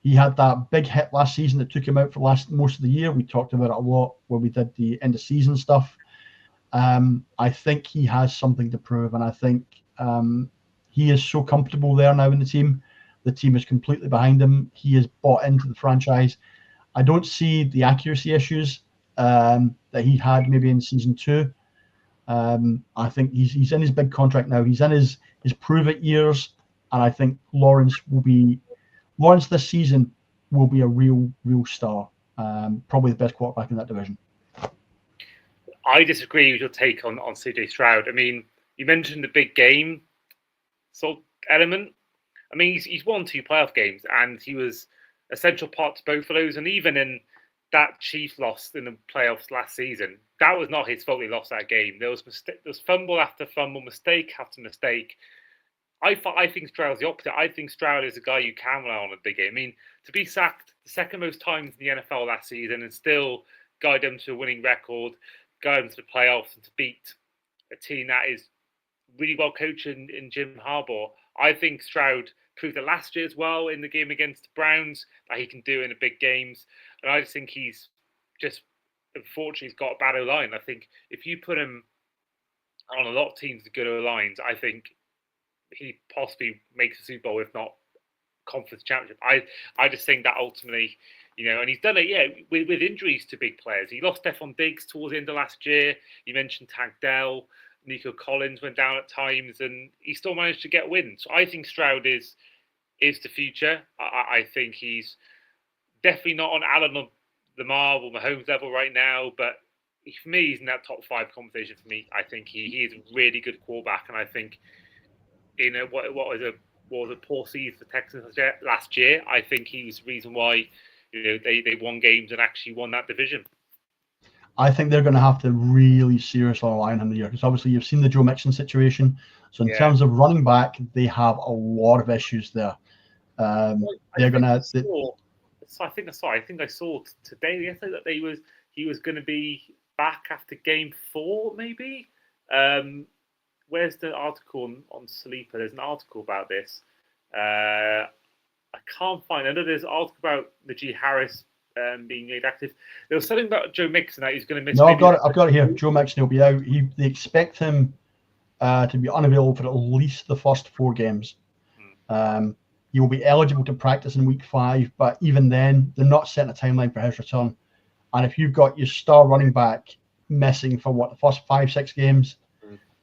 he had that big hit last season that took him out for most of the year. We talked about it a lot when we did the end of season stuff. I think he has something to prove, and I think he is so comfortable there now in the team. The team is completely behind him. He is bought into the franchise. I don't see the accuracy issues that he had maybe in season 2. I think he's in his big contract now. He's in his prove it years, and I think Lawrence this season will be a real star. Probably the best quarterback in that division. I disagree with your take on CJ Stroud. I mean, you mentioned the big game sort of element. I mean, he's won 2 playoff games, and he was a central part to both of those. And even in that Chiefs loss in the playoffs last season, that was not his fault he lost that game. There was fumble after fumble, mistake after mistake. I think Stroud's the opposite. I think Stroud is a guy you can rely on in a big game. I mean, to be sacked the second most times in the NFL last season and still guide them to a winning record, guide them to the playoffs, and to beat a team that is really well coached in Jim Harbaugh. I think Stroud proved it last year as well in the game against the Browns that he can do in the big games. And I just think he's just, unfortunately, he's got a bad O-line. I think if you put him on a lot of teams with good O-lines, I think he possibly makes a Super Bowl, if not conference championship. I just think that ultimately, and he's done it, with injuries to big players. He lost Stephon Diggs towards the end of last year. You mentioned Tank Dell. Nico Collins went down at times, and he still managed to get wins. So I think Stroud is the future. I think he's definitely not on Allen or Lamar or Mahomes level right now, but for me, he's in that top 5 conversation for me. I think he is a really good quarterback, and I think what was a poor season for Texans last year, I think he was the reason why they won games and actually won that division. I think they're going to have to really seriously rely on him the year, because obviously you've seen the Joe Mixon situation. So in terms of running back, they have a lot of issues there. They're going to. I think I saw today, yesterday, that he was going to be back after game 4, maybe. Where's the article on Sleeper? There's an article about this. I can't find it. I know there's an article about Najee Harris being made active. There was something about Joe Mixon that he's going to miss. No, I've got it here. Joe Mixon will be out. They expect him to be unavailable for at least the first 4 games. He will be eligible to practice in week 5, but even then, they're not setting a timeline for his return. And if you've got your star running back missing for the first 5-6 games,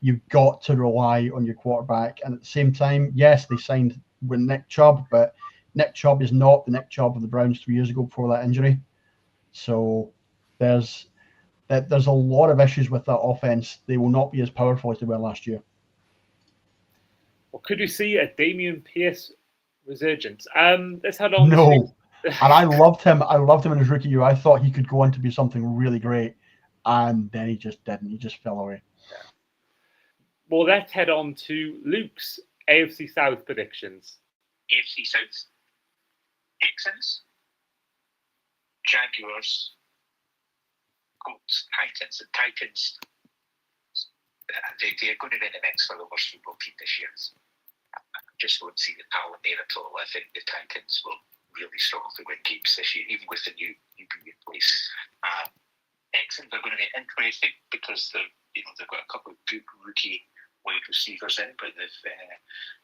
you've got to rely on your quarterback. And at the same time, yes, they signed with Nick Chubb, but Nick Chubb is not the Nick Chubb of the Browns 3 years ago before that injury. So there's a lot of issues with that offense. They will not be as powerful as they were last year. Well, could we see a Dameon Pierce resurgence? Let's head on. No. And I loved him. In his rookie year. I thought he could go on to be something really great. And then he just didn't. He just fell away. Yeah. Well, let's head on to Luke's AFC South predictions. AFC South. Texans. Jaguars. Colts. Titans. The Titans, they're going to be in the mix for the worst football team this year. just won't see the talent there at all. I think the Titans will really struggle to win games this year, even with the new QB in place. Texans are going to be interesting because they've got a couple of good rookie wide receivers in, but they've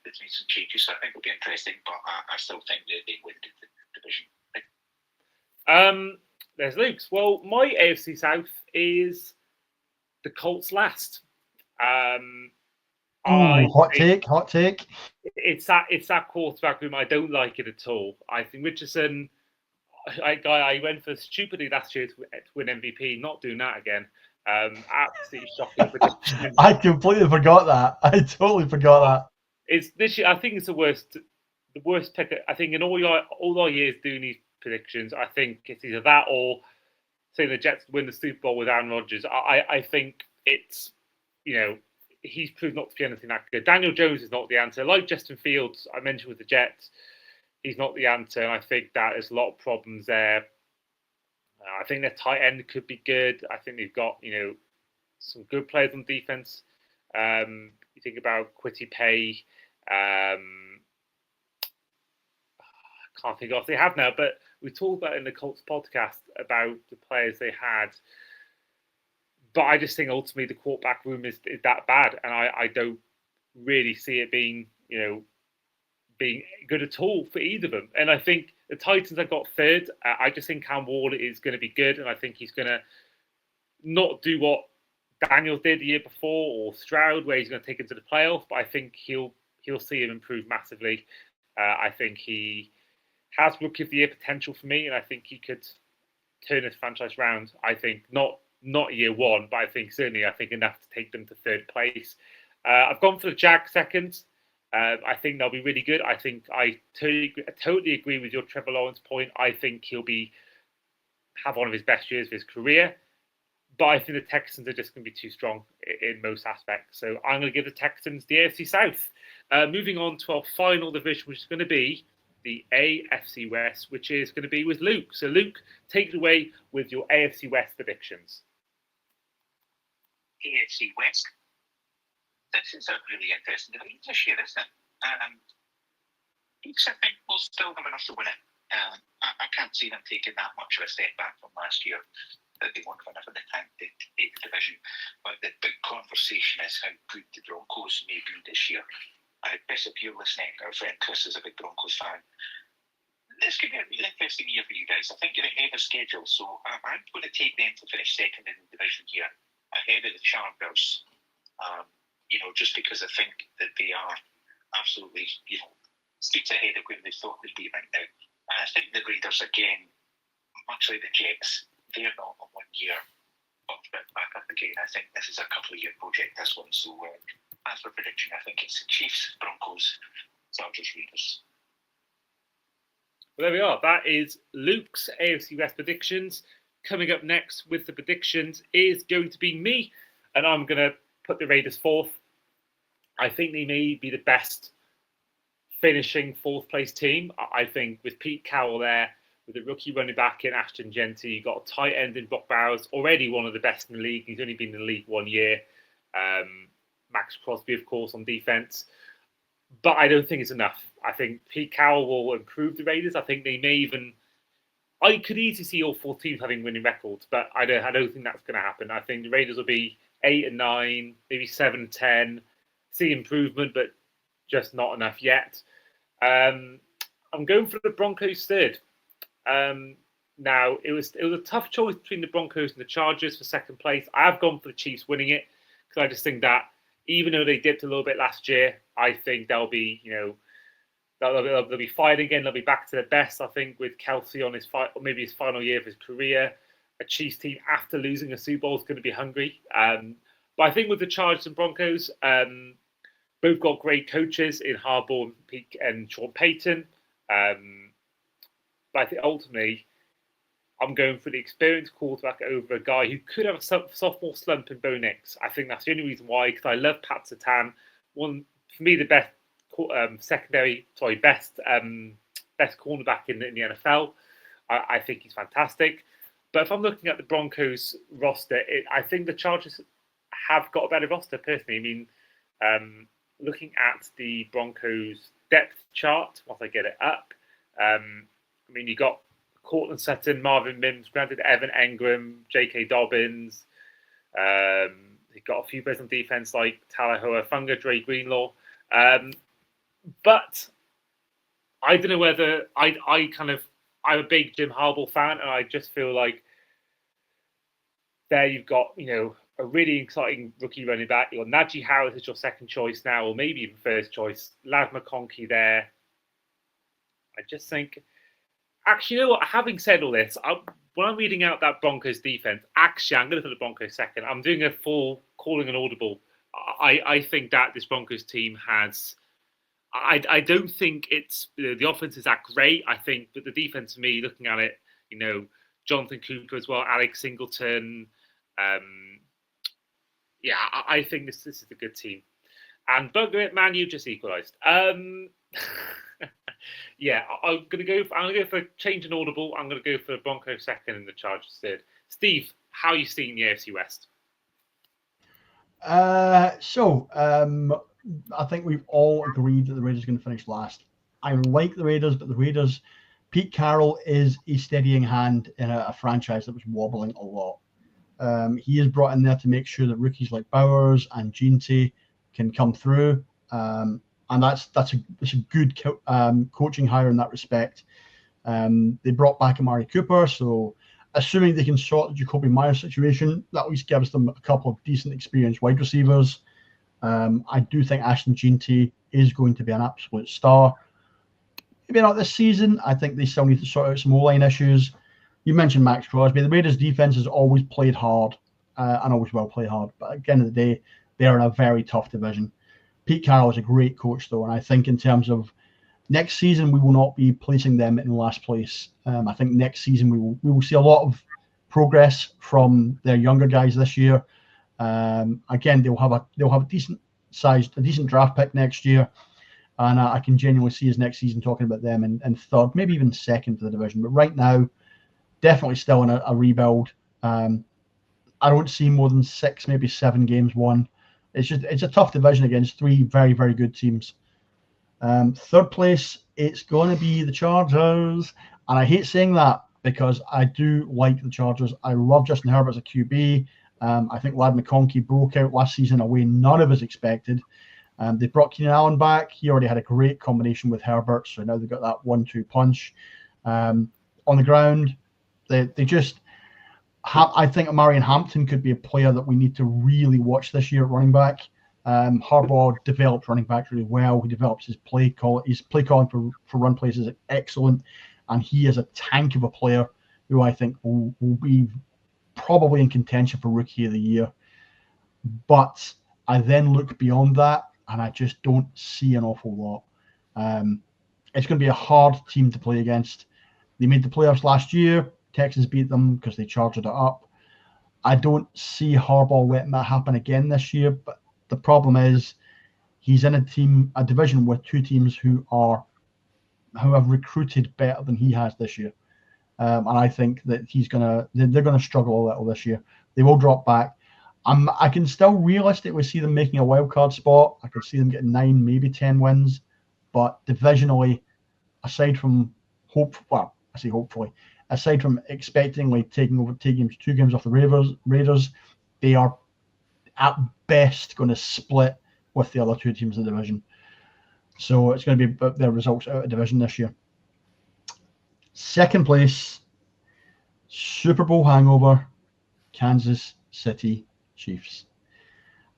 made some changes, so I think it'll be interesting. But I still think that they win the division. There's Luke's. Well, my AFC South is the Colts last. Hot take. It's that quarterback room. I don't like it at all. I think Richardson. I went for stupidly last year to win MVP. Not doing that again. Absolutely shocking prediction. I completely forgot that. I totally forgot that. It's this year. I think it's the worst pick. I think in all our years doing these predictions, I think it's either that or saying the Jets win the Super Bowl with Aaron Rodgers. I think it's, he's proved not to be anything that good. Daniel Jones is not the answer. Like Justin Fields, I mentioned with the Jets, he's not the answer. And I think that there's a lot of problems there. I think their tight end could be good. I think they've got, some good players on defense. You think about Quitty Pay. I can't think of what they have now, but we talked about in the Colts podcast about the players they had. But I just think ultimately the quarterback room is that bad, and I don't really see it being being good at all for either of them. And I think the Titans have got third. I just think Cam Ward is going to be good, and I think he's going to not do what Daniels did the year before or Stroud, where he's going to take him to the playoff. But I think he'll see him improve massively. I think he has Rookie of the Year potential for me, and I think he could turn his franchise round. I think not year one, but I think enough to take them to third place. I've gone for the Jags second. I think they'll be really good. I think I totally agree with your Trevor Lawrence point. I think he'll have one of his best years of his career. But I think the Texans are just going to be too strong in most aspects. So I'm going to give the Texans the AFC South. Moving on to our final division, which is going to be the AFC West, which is going to be with Luke. So Luke, take it away with your AFC West predictions. AFC West. This is a really interesting division this year, isn't it? Each, I think, will still have enough to win it. I can't see them taking that much of a step back from last year, that they won't have enough of the time to take the division. But the big conversation is how good the Broncos may be this year. Chris, if you're listening, our friend Chris is a big Broncos fan. This could be a really interesting year for you guys. I think you're ahead of schedule, so I'm going to take them to finish second in the division here, ahead of the Chargers. Just because I think that they are absolutely, streets ahead of where they thought they'd be right now. And I think the Raiders, again, much like the Jets, they're not a 1 year back up again. I think this is a couple of year project, this one. So as for prediction, I think it's Chiefs, Broncos, Chargers, Raiders. Well, there we are. That is Luke's AFC West predictions. Coming up next with the predictions is going to be me, and I'm going to put the Raiders fourth. I think they may be the best finishing fourth place team. I think with Pete Carroll there, with the rookie running back in Ashton Genty, you've got a tight end in Brock Bowers, already one of the best in the league. He's only been in the league 1 year. Max Crosby, of course, on defense. But I don't think it's enough. I think Pete Carroll will improve the Raiders. I think they may even... I could easily see all four teams having winning records, but I don't think that's going to happen. I think the Raiders will be 8-9, maybe 7-10. See improvement, but just not enough yet. I'm going for the Broncos third. Now it was a tough choice between the Broncos and the Chargers for second place. I have gone for the Chiefs winning it because I just think that even though they dipped a little bit last year, I think they'll be they'll be fighting again. They'll be back to their best. I think with Kelsey on his his final year of his career, a Chiefs team after losing a Super Bowl is going to be hungry. But I think with the Chargers and Broncos, both got great coaches in Harbaugh and Sean Payton. But I think ultimately, I'm going for the experienced quarterback over a guy who could have a sophomore slump in Bo Nix. I think that's the only reason why, because I love Pat Surtain. For me, the best best cornerback in the NFL. I think he's fantastic. But if I'm looking at the Broncos roster, I think the Chargers have got a better roster personally. I mean, looking at the Broncos depth chart once I get it up. I mean, you got Cortland Sutton, Marvin Mims, granted Evan Engram, J.K. Dobbins. You've got a few players on defense like Talahua Funga, Dre Greenlaw. But I don't know whether I'm a big Jim Harbaugh fan, and I just feel like there you've got, a really exciting rookie running back. You've got Najee Harris as your second choice now, or maybe even first choice. Lav McConkey there. I just think, actually, you know what? Having said all this, when I'm reading out that Broncos defense, actually, I'm going to put the Broncos second. I'm doing a full calling an audible. I think that this Broncos team has. I don't think it's the offense is that great. I think that the defense, to me, looking at it, Jonathan Cooper as well, Alex Singleton. I think this is a good team. And bugger it, man, you just equalised. I'm gonna go for change and audible. I'm gonna go for the Broncos second and the Chargers third. Steve, how are you seeing the AFC West? I think we've all agreed that the Raiders are going to finish last. I like the Raiders, but the Raiders, Pete Carroll is a steadying hand in a franchise that was wobbling a lot. He is brought in there to make sure that rookies like Bowers and Ginty can come through, and that's a good coaching hire in that respect. They brought back Amari Cooper, so assuming they can sort the Jacoby Myers situation, that at least gives them a couple of decent experienced wide receivers. I do think Ashton Ginty is going to be an absolute star. Maybe not this season. I think they still need to sort out some O-line issues. You mentioned Max Crosby. The Raiders' defense has always played hard and always will play hard. But at the end of the day, they are in a very tough division. Pete Carroll is a great coach, though, and I think in terms of next season, we will not be placing them in last place. I think next season we will see a lot of progress from their younger guys this year. Again, they'll have a decent draft pick next year, and I can genuinely see us next season talking about them in third, maybe even second for the division. But right now, definitely still in a rebuild. I don't see more than 6, maybe 7 games won. It's a tough division against 3 very, very good teams. Third place, it's going to be the Chargers, and I hate saying that because I do like the Chargers. I love Justin Herbert as a QB. I think Ladd McConkey broke out last season in a way none of us expected. They brought Keenan Allen back. He already had a great combination with Herbert, so now they've got that 1-2 punch. On the ground, they just have. I think Marion Hampton could be a player that we need to really watch this year at running back. Harbaugh developed running back really well. He develops his play call. His play calling for run plays is excellent, and he is a tank of a player who I think will be probably in contention for Rookie of the Year. But I then look beyond that, and I just don't see an awful lot. It's going to be a hard team to play against. They made the playoffs last year. Texans beat them because they charged it up. I don't see Harbaugh letting that happen again this year, but the problem is he's in a division with 2 teams who have recruited better than he has this year. And I think that they're going to struggle a little this year. They will drop back. I can still realistically see them making a wild card spot. I could see them getting 9, maybe 10 wins. But divisionally, aside from aside from expectingly taking 2 games off the Raiders, they are at best going to split with the other 2 teams in the division. So it's going to be their results out of division this year. Second place, Super Bowl hangover, Kansas City Chiefs.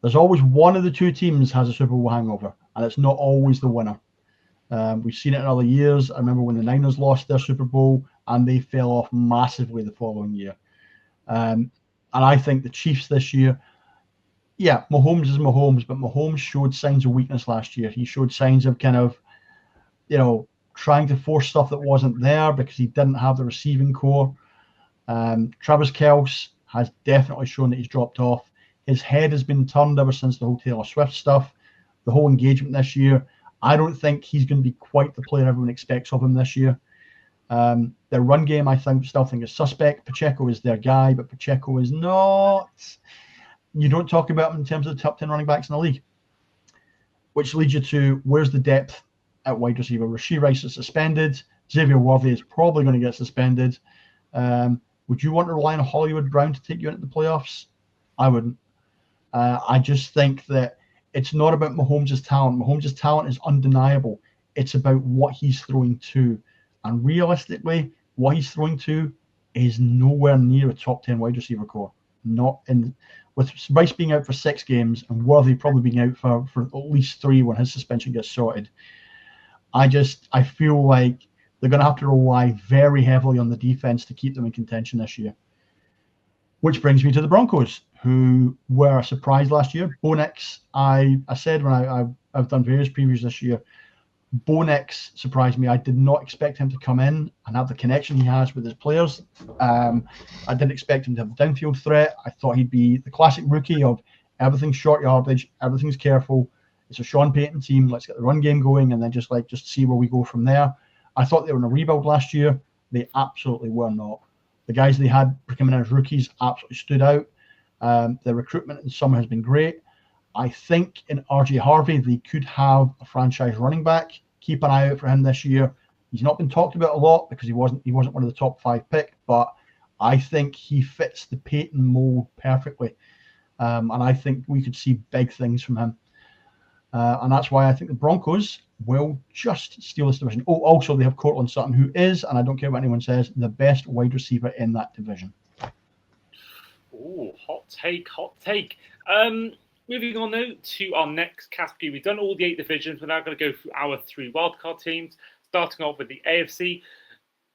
There's always one of the 2 teams has a Super Bowl hangover, and it's not always the winner. We've seen it in other years. I remember when the Niners lost their Super Bowl, and they fell off massively the following year. And I think the Chiefs this year, Mahomes is Mahomes, but Mahomes showed signs of weakness last year. He showed signs of kind of, trying to force stuff that wasn't there because he didn't have the receiving core. Travis Kelce has definitely shown that he's dropped off. His head has been turned ever since the whole Taylor Swift stuff, the whole engagement this year. I don't think he's going to be quite the player everyone expects of him this year. Their run game, I still think is suspect. Pacheco is their guy, but Pacheco is not. You don't talk about him in terms of the top 10 running backs in the league. Which leads you to, where's the depth at wide receiver. Rashee Rice is suspended. Xavier Worthy is probably going to get suspended. Would you want to rely on Hollywood Brown to take you into the playoffs? I wouldn't. I just think that it's not about Mahomes' talent. Mahomes' talent is undeniable. It's about what he's throwing to. And realistically, what he's throwing to is nowhere near a top 10 wide receiver core. Not in, with Rice being out for 6 games and Worthy probably being out for at least 3 when his suspension gets sorted. I feel like they're going to have to rely very heavily on the defense to keep them in contention this year. Which brings me to the Broncos, who were a surprise last year. Bo Nix, I said when I've done various previews this year, Bo Nix surprised me. I did not expect him to come in and have the connection he has with his players. I didn't expect him to have a downfield threat. I thought he'd be the classic rookie of everything's short yardage, everything's careful. It's a Sean Payton team. Let's get the run game going and then just see where we go from there. I thought they were in a rebuild last year. They absolutely were not. The guys they had coming in as rookies absolutely stood out. The recruitment in the summer has been great. I think in RJ Harvey, they could have a franchise running back. Keep an eye out for him this year. He's not been talked about a lot because he wasn't one of the top 5 pick, but I think he fits the Peyton mold perfectly. And I think we could see big things from him. And that's why I think the Broncos will just steal this division. Oh, also they have Cortland Sutton, who is, and I don't care what anyone says, the best wide receiver in that division. Oh, hot take. Moving on now to our next category. We've done all the 8 divisions. We're now going to go through our 3 wildcard teams, starting off with the AFC.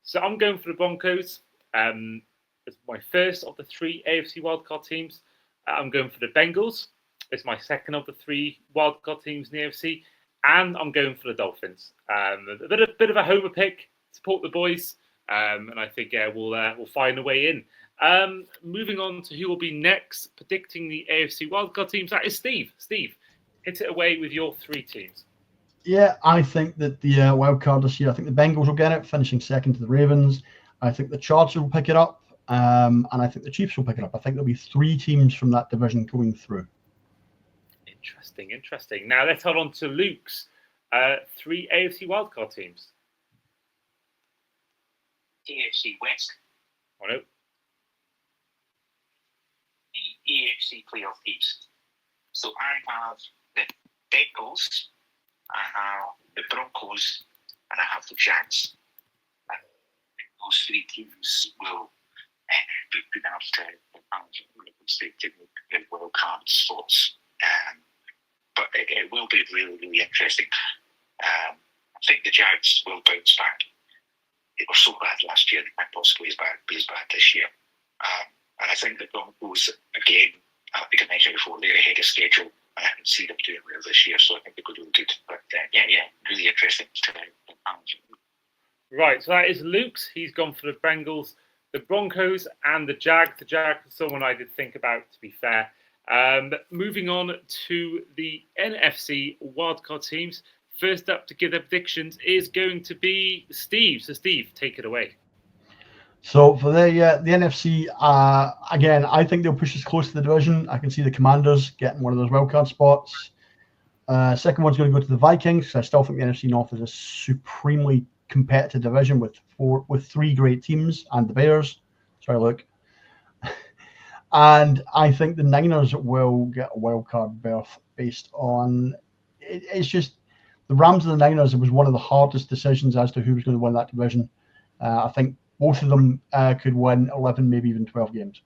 So I'm going for the Broncos. It's my first of the 3 AFC wildcard teams. I'm going for the Bengals. It's my second of the 3 wildcard teams in the AFC. And I'm going for the Dolphins. A bit of a homer pick. Support the boys. And I think we'll find a way in. Moving on to who will be next, predicting the AFC wildcard teams. That is Steve. Steve, hit it away with your 3 teams. Yeah, I think that the wildcard this year, I think the Bengals will get it, finishing second to the Ravens. I think the Chargers will pick it up, and I think the Chiefs will pick it up. I think there'll be 3 teams from that division going through. Interesting. Now let's head on to Luke's 3 AFC wildcard teams. AFC West. Oh no. The AFC playoff teams. So I have the Bengals, I have the Broncos, and I have the Jags. I think those 3 teams will be good enough to have wild card spots. But it will be really, really interesting. I think the Jags will bounce back. They were so bad last year, they might possibly be as bad this year. And I think the Broncos, again, like I mentioned before, they're ahead of schedule. I haven't seen them doing well this year, so I think they're going to do good. But really interesting. Right, so that is Luke's. He's gone for the Bengals, the Broncos, and the Jags. The Jags is someone I did think about, to be fair. Moving on to the NFC wildcard teams. First up to give their predictions is going to be Steve. So, Steve, take it away. So for the NFC, again, I think they'll push us close to the division. I can see the Commanders getting one of those wildcard spots. Second one's going to go to the Vikings, because I still think the NFC North is a supremely competitive division with 3 great teams and the Bears. Sorry, Luke. And I think the Niners will get a wildcard berth based on it's just the Rams and the Niners. It was one of the hardest decisions as to who was going to win that division. I think both of them could win 11, maybe even 12 games.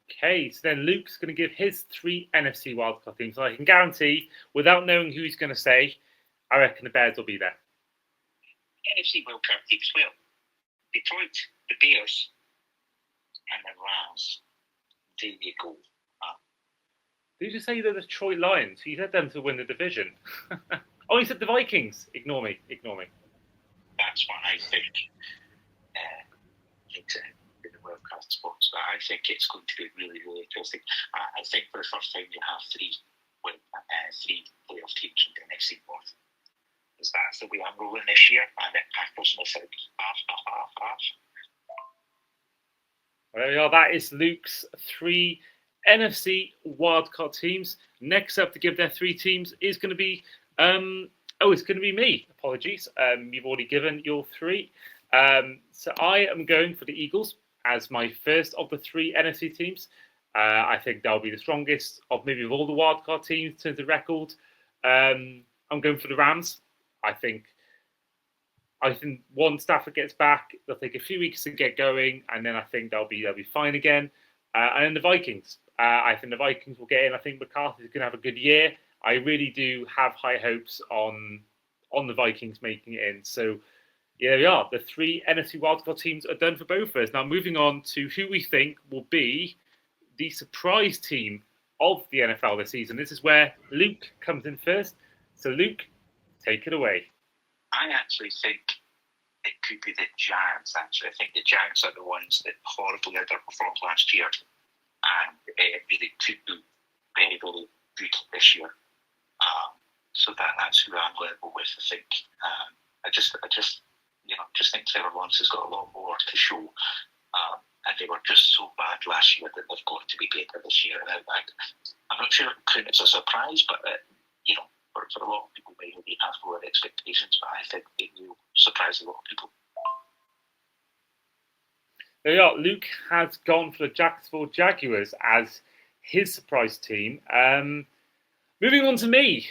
Okay, so then Luke's going to give his 3 NFC wildcard teams. So I can guarantee, without knowing who he's going to say, I reckon the Bears will be there. NFC wildcard teams will. Detroit, the Bears, and the Rams. There you go. Did you just say the Detroit Lions? You said them to win the division. Oh, you said the Vikings. Ignore me. That's what I think. In the wildcard spots, but I think it's going to be really, really interesting. I think for the first time you have 3 playoff teams in the NFC North. Because that's the way I'm rolling this year, and I personally think half. There we are. That is Luke's 3 NFC wildcard teams. Next up to give their 3 teams is going to be a Oh, it's going to be me. Apologies. You've already given your 3. So I am going for the Eagles as my first of the 3 NFC teams. I think they'll be the strongest of maybe of all the wildcard teams in terms of record. I'm going for the Rams. I think once Stafford gets back, they'll take a few weeks to get going, and then I think they'll be fine again. And then the Vikings. I think the Vikings will get in. I think McCarthy's going to have a good year. I really do have high hopes on the Vikings making it in. So, yeah, there we are. The 3 NFC wildcard teams are done for both of us. Now, moving on to who we think will be the surprise team of the NFL this season. This is where Luke comes in first. So, Luke, take it away. I actually think it could be the Jags, actually. I think the Jags are the ones that horribly underperformed last year and really could be very, very good this year. So that's who I'm level with. I think I just think Trevor Lawrence has got a lot more to show, and they were just so bad last year that they've got to be better this year. And I'm not sure it's a surprise, but for a lot of people, maybe have lower expectations. But I think it will surprise a lot of people. There you are. Luke has gone for the Jacksonville Jaguars as his surprise team. Moving on to me.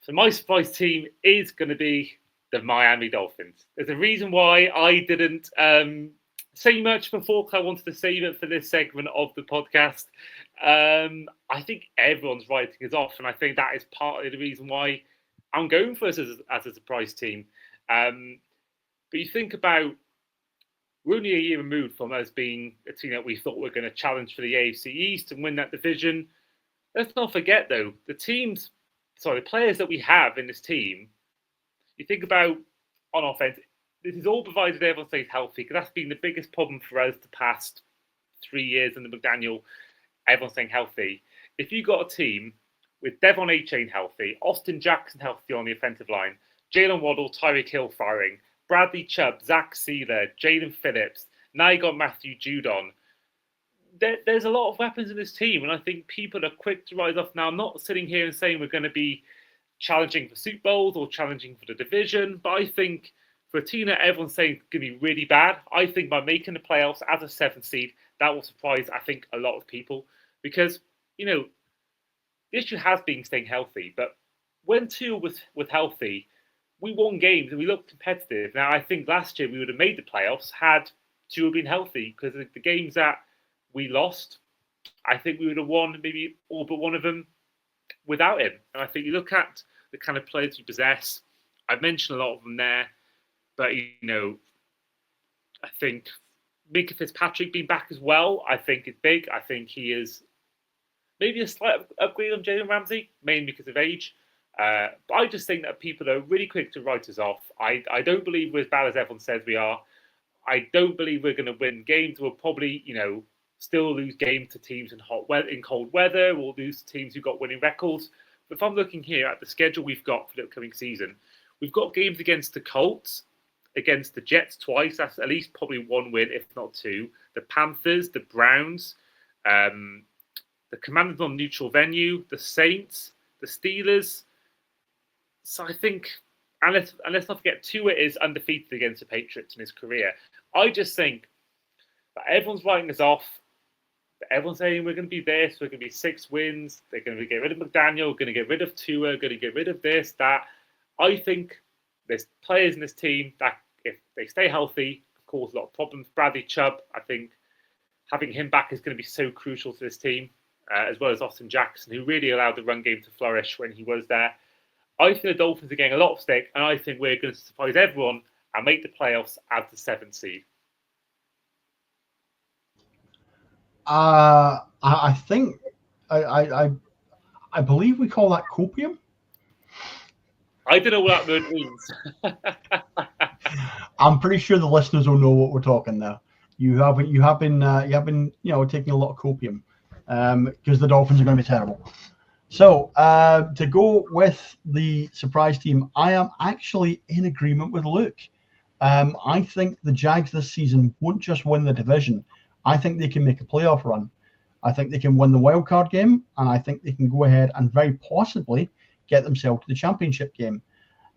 So my surprise team is going to be the Miami Dolphins. There's a reason why I didn't say much before, because I wanted to save it for this segment of the podcast. I think everyone's writing us off, and I think that is partly the reason why I'm going for us as a surprise team. But you think about, we're only a year removed from us being a team that we thought were going to challenge for the AFC East and win that division. Let's not forget, though, the players that we have in this team. You think about on offense, this is all provided everyone stays healthy, because that's been the biggest problem for us the past 3 years under McDaniel. Everyone staying healthy. If you got a team with Devon Achane healthy, Austin Jackson healthy on the offensive line, Jalen Waddle, Tyreek Hill firing, Bradley Chubb, Zach Sealer, Jaden Phillips, now you got Matthew Judon. There's a lot of weapons in this team, and I think people are quick to rise off. Now, I'm not sitting here and saying we're going to be challenging for Super Bowls or challenging for the division, but I think for a team that everyone's saying is going to be really bad, I think by making the playoffs as a 7th seed, that will surprise, I think, a lot of people. Because, the issue has been staying healthy, but when Tua was healthy, we won games and we looked competitive. Now, I think last year we would have made the playoffs had Tua been healthy, because the games that we lost, I think we would have won maybe all but one of them without him. And I think you look at the kind of players we possess, I've mentioned a lot of them there, but, I think Minka Fitzpatrick being back as well, I think is big. I think he is maybe a slight upgrade on Jalen Ramsey, mainly because of age. But I just think that people are really quick to write us off. I don't believe we're as bad as everyone says we are. I don't believe we're going to win games. We'll probably, still lose games to teams in cold weather. We'll lose to teams who've got winning records. But if I'm looking here at the schedule we've got for the upcoming season, we've got games against the Colts, against the Jets twice. That's at least probably 1 win, if not 2. The Panthers, the Browns, the Commanders on neutral venue, the Saints, the Steelers. So I think, and let's not forget, Tua is undefeated against the Patriots in his career. I just think that everyone's writing us off. Everyone's saying we're going to be this, we're going to be 6 wins, they're going to get rid of McDaniel, going to get rid of Tua, going to get rid of this, that. I think there's players in this team that, if they stay healthy, cause a lot of problems. Bradley Chubb, I think having him back is going to be so crucial to this team, as well as Austin Jackson, who really allowed the run game to flourish when he was there. I think the Dolphins are getting a lot of stick, and I think we're going to surprise everyone and make the playoffs as the 7th seed. I think I believe we call that copium. I don't know what that word means. I'm pretty sure the listeners will know what we're talking there. You have been taking a lot of copium, because the Dolphins are going to be terrible. So to go with the surprise team, I am actually in agreement with Luke. I think the Jags this season won't just win the division. I think they can make a playoff run. I think they can win the wildcard game, and I think they can go ahead and very possibly get themselves to the championship game.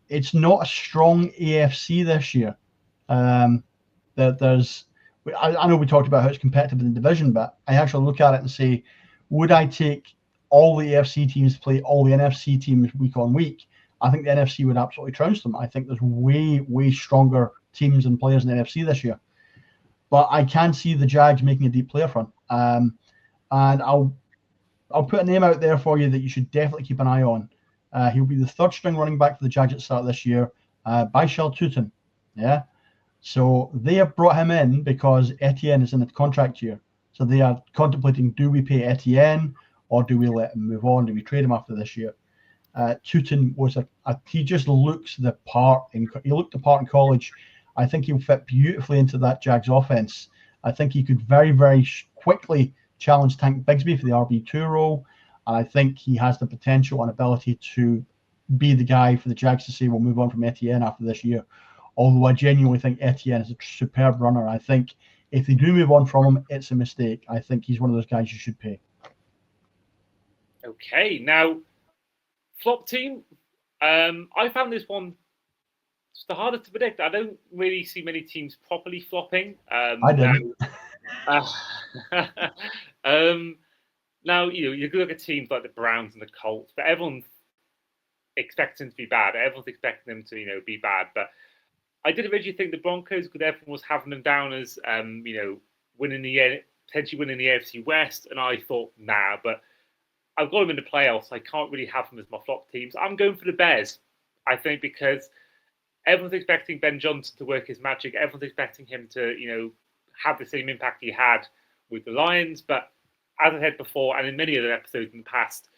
It's not a strong AFC this year. I know we talked about how it's competitive in the division, but I actually look at it and say, would I take all the AFC teams to play all the NFC teams week on week? I think the NFC would absolutely trounce them. I think there's way stronger teams and players in the NFC this year. But I can see the Jags making a deep playoff run. And I'll put a name out there for you that you should definitely keep an eye on. He'll be the third string running back for the Jags at the start of this year, Baishal Tutin. Yeah. So they have brought him in because Etienne is in the contract year. So they are contemplating, do we pay Etienne or do we let him move on? Do we trade him after this year? Tutin was he just looks the part. He looked the part in college. I think he'll fit beautifully into that Jags offense. I think he could very quickly challenge Tank Bigsby for the RB2 role. And I think he has the potential and ability to be the guy for the Jags to say, we'll move on from Etienne after this year. Although I genuinely think Etienne is a superb runner. I think if they do move on from him, it's a mistake. I think he's one of those guys you should pay. Okay, now, flop team. I found this one just the hardest to predict. I don't really see many teams properly flopping. I didn't. Now, you look at teams like the Browns and the Colts, but everyone's expecting them to be bad. Everyone's expecting them to, be bad. But I did originally think the Broncos, because everyone was having them down as, potentially winning the AFC West, and I thought, nah. But I've got them in the playoffs. So I can't really have them as my flop teams. I'm going for the Bears, I think, because everyone's expecting Ben Johnson to work his magic. Everyone's expecting him to, have the same impact he had with the Lions. But as I said before, and in many other episodes in the past,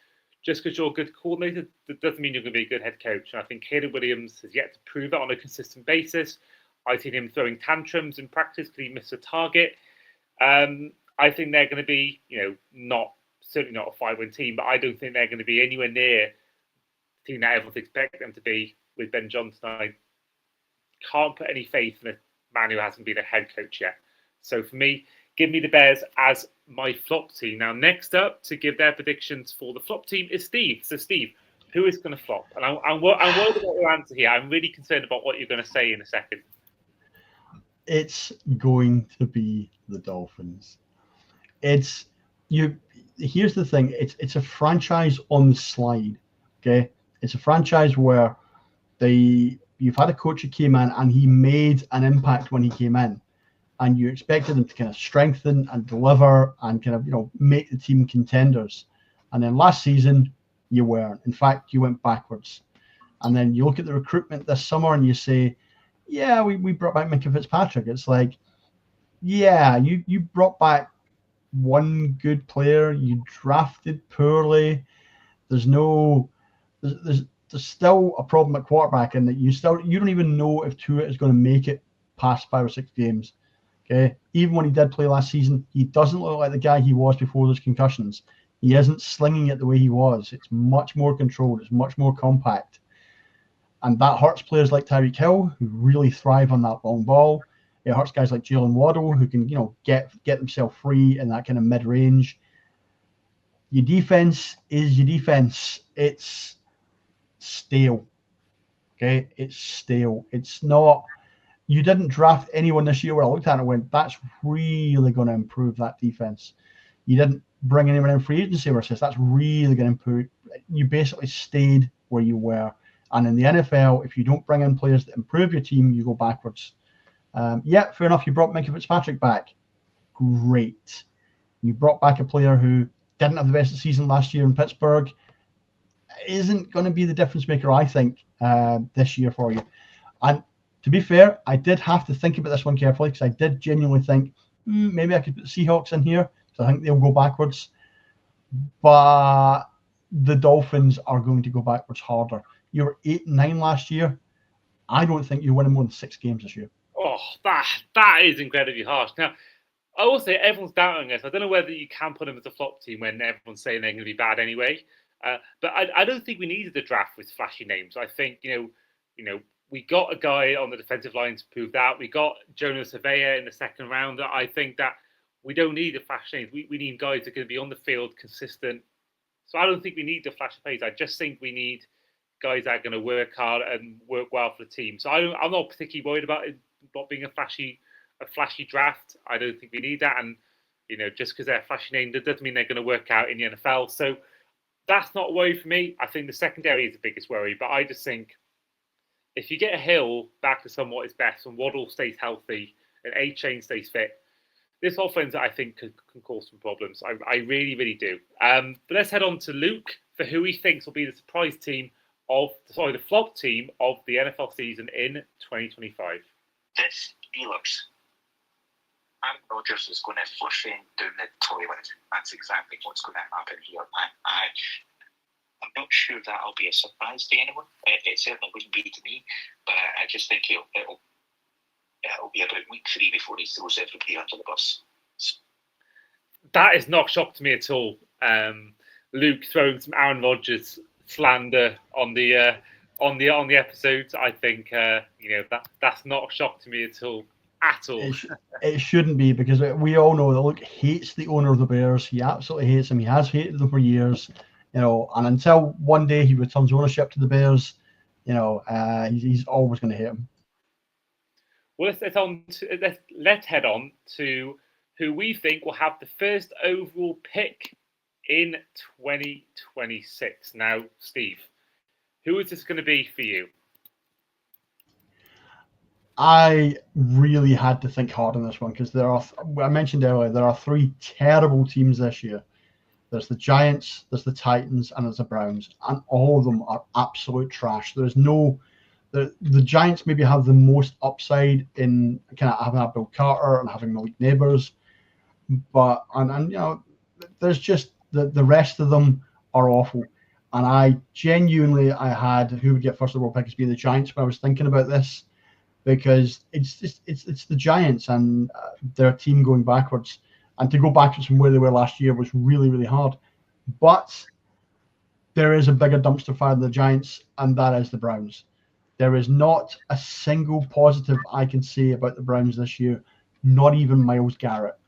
just because you're a good coordinator, that doesn't mean you're going to be a good head coach. And I think Caleb Williams has yet to prove that on a consistent basis. I've seen him throwing tantrums in practice because he missed a target. I think they're going to be, certainly not a 5-win team, but I don't think they're going to be anywhere near the team that everyone's expecting them to be with Ben Johnson. I can't put any faith in a man who hasn't been a head coach yet. So for me, give me the Bears as my flop team. Now, next up to give their predictions for the flop team is Steve. So, Steve, who is going to flop? And I'm worried about your answer here. I'm really concerned about what you're going to say in a second. It's going to be the Dolphins. Here's the thing. It's a franchise on the slide. Okay, it's a franchise where you've had a coach who came in and he made an impact when he came in. And you expected them to kind of strengthen and deliver and kind of, make the team contenders. And then last season, you weren't. In fact, you went backwards. And then you look at the recruitment this summer and you say, yeah, we brought back Minka Fitzpatrick. It's like, yeah, you brought back one good player. You drafted poorly. There's still a problem at quarterback in that you don't even know if Tua is going to make it past 5 or 6 games. Okay, even when he did play last season, he doesn't look like the guy he was before those concussions. He isn't slinging it the way he was. It's much more controlled. It's much more compact. And that hurts players like Tyreek Hill, who really thrive on that long ball. It hurts guys like Jalen Waddle, who can, get themselves free in that kind of mid-range. Your defense is your defense. It's stale. Okay, it's stale. It's not... You didn't draft anyone this year where I looked at it and went, that's really going to improve that defense. You didn't bring anyone in free agency where it says that's really going to improve. You basically stayed where you were. And in the NFL, if you don't bring in players that improve your team, you go backwards. Yeah, fair enough. You brought Minka Fitzpatrick back. Great. You brought back a player who didn't have the best season last year in Pittsburgh. Isn't going to be the difference maker, I think, this year for you. And to be fair, I did have to think about this one carefully because I did genuinely think maybe I could put the Seahawks in here because I think they'll go backwards. But the Dolphins are going to go backwards harder. You were 8-9 last year. I don't think you're winning more than 6 games this year. Oh, that is incredibly harsh. Now, I will say everyone's doubting us. I don't know whether you can put them as a flop team when everyone's saying they're going to be bad anyway. But I don't think we needed a draft with flashy names. I think, we got a guy on the defensive line to prove that. We got Jonas Surveyor in the second round. I think that we don't need a flash names. We need guys that are going to be on the field consistent. So I don't think we need the flash plays. I just think we need guys that are going to work hard and work well for the team. So I'm not particularly worried about it not being a flashy draft. I don't think we need that. And, just because they're a flashy name, that doesn't mean they're going to work out in the NFL. So that's not a worry for me. I think the secondary is the biggest worry. But I just think if you get Hill back to somewhat his best and Waddle stays healthy and A-Chain stays fit, this offense, I think, can cause some problems. I really, really do. But let's head on to Luke for who he thinks will be the surprise team the flop team of the NFL season in 2025. The Steelers. Aaron Rodgers is going to flush him down the toilet. That's exactly what's going to happen here. I'm not sure that'll be a surprise to anyone. It certainly wouldn't be to me, but I just think it'll be about week 3 before he throws everybody under the bus. That is not a shock to me at all. Luke throwing some Aaron Rodgers slander on the episodes. I think that's not a shock to me at all. It shouldn't be, because we all know that Luke hates the owner of the Bears. He absolutely hates him. He has hated them for years. And until one day he returns ownership to the Bears, he's always going to hate him. Well, let's head on to who we think will have the first overall pick in 2026. Now, Steve, who is this going to be for you? I really had to think hard on this one, because I mentioned earlier, there are 3 terrible teams this year. There's the Giants, there's the Titans, and there's the Browns, and all of them are absolute trash. There's no... The Giants maybe have the most upside in kind of having a Bill Carter and having Malik Neighbors, but there's just the rest of them are awful. And I had who would get first overall pick as being the Giants when I was thinking about this, because it's the Giants and their team going backwards, and to go backwards from where they were last year was really, really hard. But there is a bigger dumpster fire than the Giants, and that is the Browns. There is not a single positive I can say about the Browns this year, not even Myles Garrett.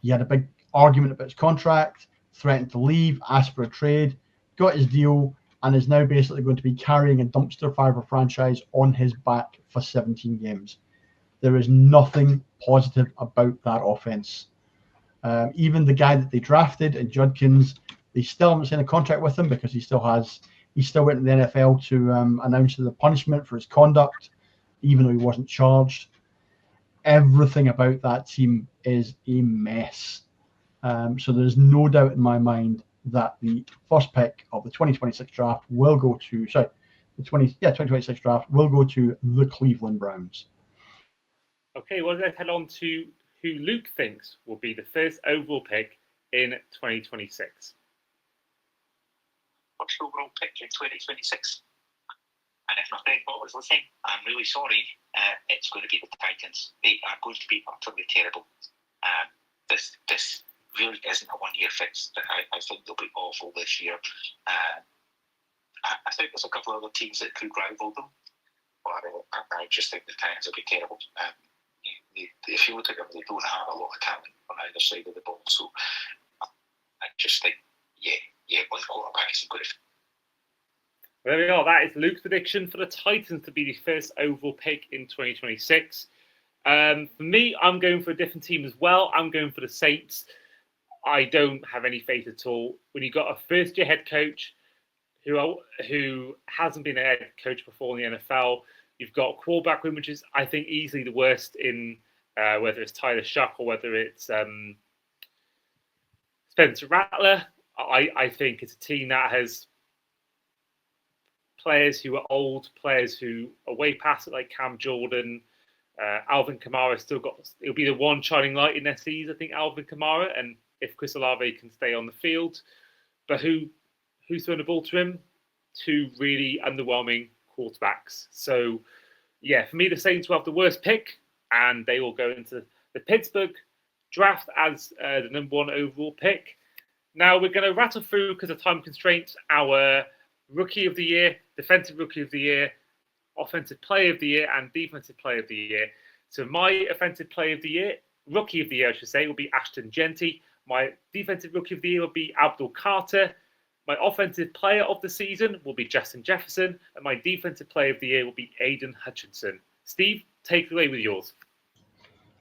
He had a big argument about his contract, threatened to leave, asked for a trade, got his deal, and is now basically going to be carrying a dumpster fire franchise on his back for 17 games. There is nothing positive about that offense. Even the guy that they drafted in Judkins, they still haven't signed a contract with him because he's still waiting in the NFL to announce the punishment for his conduct, even though he wasn't charged. Everything about that team is a mess. So there's no doubt in my mind that the first pick of the 2026 draft will go to, 2026 draft will go to the Cleveland Browns. Okay, well, let's head on to who Luke thinks will be the first overall pick in 2026. First overall pick in 2026. And if my friend Paul was listening, I'm really sorry. It's going to be the Titans. They are going to be utterly terrible. This really isn't a one-year fix. I think they'll be awful this year. I think there's a couple of other teams that could rival them, but I just think the Titans will be terrible. If you look at them, they don't have a lot of talent on either side of the ball. So I just think, one quarterback isn't good. There we are. That is Luke's prediction for the Titans to be the first overall pick in 2026. For me, I'm going for a different team as well. I'm going for the Saints. I don't have any faith at all. When you've got a first-year head coach who hasn't been a head coach before in the NFL, you've got a quarterback room, which is, I think, easily the worst in whether it's Tyler Shuck or whether it's Spencer Rattler. I think it's a team that has players who are old, players who are way past it, like Cam Jordan. Alvin Kamara it'll be the one shining light in their season, I think, Alvin Kamara, and if Chris Olave can stay on the field. But who's throwing the ball to him? 2 really underwhelming quarterbacks. So, for me, the Saints will have the worst pick, and they will go into the Pittsburgh draft as the number 1 overall pick. Now, we're going to rattle through, because of time constraints, our Rookie of the Year, Defensive Rookie of the Year, Offensive Player of the Year, and Defensive Player of the Year. So my Offensive Player of the Year, Rookie of the Year, I should say, will be Ashton Genty. My Defensive Rookie of the Year will be Abdul Carter. My offensive player of the season will be Justin Jefferson, and my defensive player of the year will be Aiden Hutchinson. Steve, take it away with yours.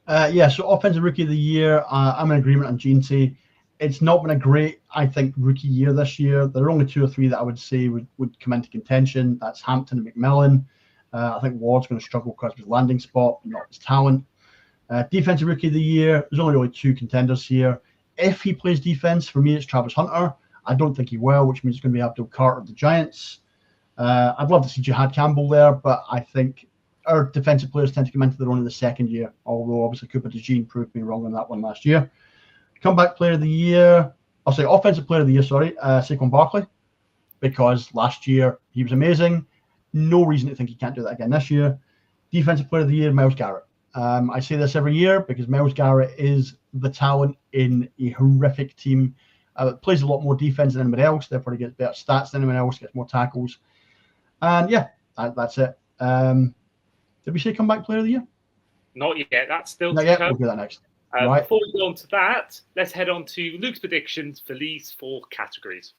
So offensive rookie of the year, I'm in agreement on Jeansy. It's not been a great, I think, rookie year this year. There are only 2 or 3 that I would say would come into contention. That's Hampton and McMillan. I think Ward's going to struggle because of his landing spot, not his talent. Defensive rookie of the year, there's only really 2 contenders here. If he plays defense, for me, it's Travis Hunter. I don't think he will, which means it's going to be Abdul Carter of the Giants. I'd love to see Jihad Campbell there, but I think our defensive players tend to come into their own in the second year, although obviously Cooper DeJean proved me wrong on that one last year. Comeback player of the year, offensive player of the year, Saquon Barkley, because last year he was amazing. No reason to think he can't do that again this year. Defensive player of the year, Myles Garrett. I say this every year because Myles Garrett is the talent in a horrific team. Plays a lot more defense than anybody else, therefore he gets better stats than anyone else, gets more tackles. And yeah, that's it. Did we say comeback player of the year? Not yet. That's still Not to yet. come. We'll do that next. Right. Before we go on to that, let's head on to Luke's predictions for these 4 categories.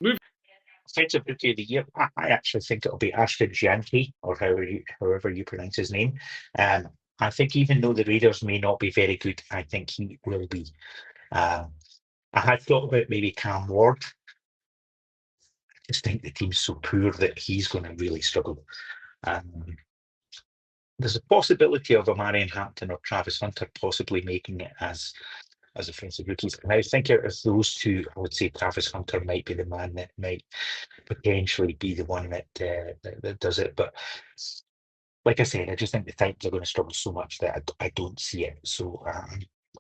Offensive rookie of the year, I actually think it'll be Ashton Jeanty, or however you pronounce his name. I think even though the Raiders may not be very good, I think he will be. I had thought about maybe Cam Ward. I just think the team's so poor that he's going to really struggle. There's a possibility of a Marion Hampton or Travis Hunter possibly making it as offensive rookies. And I think out of those 2, I would say Travis Hunter might be the man that might potentially be the one that does it. But like I said, I just think the Titans are going to struggle so much that I don't see it. So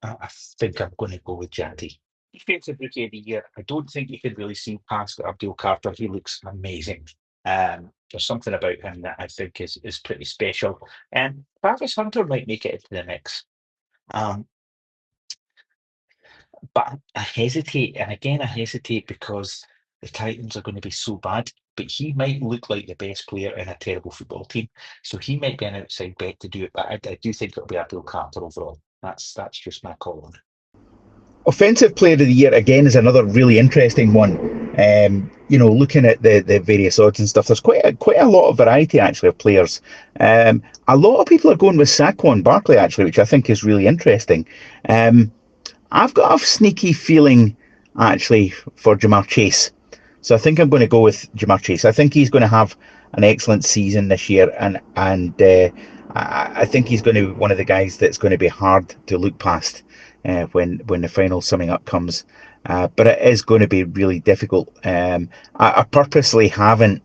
I think I'm going to go with Janty. Defensive rookie of the year, I don't think you can really see past Abdul Carter. He looks amazing. There's something about him that I think is pretty special. And Travis Hunter might make it into the mix. But I hesitate, and again, I hesitate because the Titans are going to be so bad. But he might look like the best player in a terrible football team, so he might be an outside bet to do it. But I do think it'll be Abdul Carter overall. That's just my call on it. Offensive player of the year again is another really interesting one. Looking at the various odds and stuff, there's quite a lot of variety actually of players. A lot of people are going with Saquon Barkley actually, which I think is really interesting. I've got a sneaky feeling actually for Jamar Chase. So I think I'm going to go with Jamar Chase. I think he's going to have an excellent season this year, and I think he's going to be one of the guys that's going to be hard to look past when the final summing up comes. But it is going to be really difficult. I purposely haven't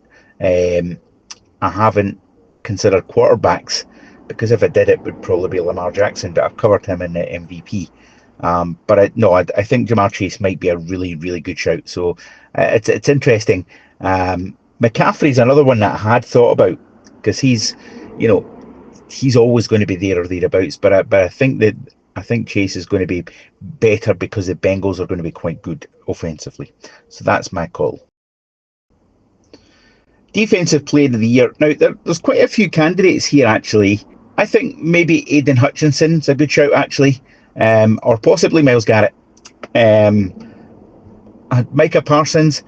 considered quarterbacks, because if I did, it would probably be Lamar Jackson. But I've covered him in the MVP. But I think Jamar Chase might be a really, really good shout. So it's interesting. McCaffrey's another one that I had thought about, because he's always going to be there or thereabouts. But I think Chase is going to be better because the Bengals are going to be quite good offensively. So that's my call. Defensive player of the year. Now there's quite a few candidates here actually. I think maybe Aiden Hutchinson's a good shout actually. Or possibly Myles Garrett. Micah Parsons,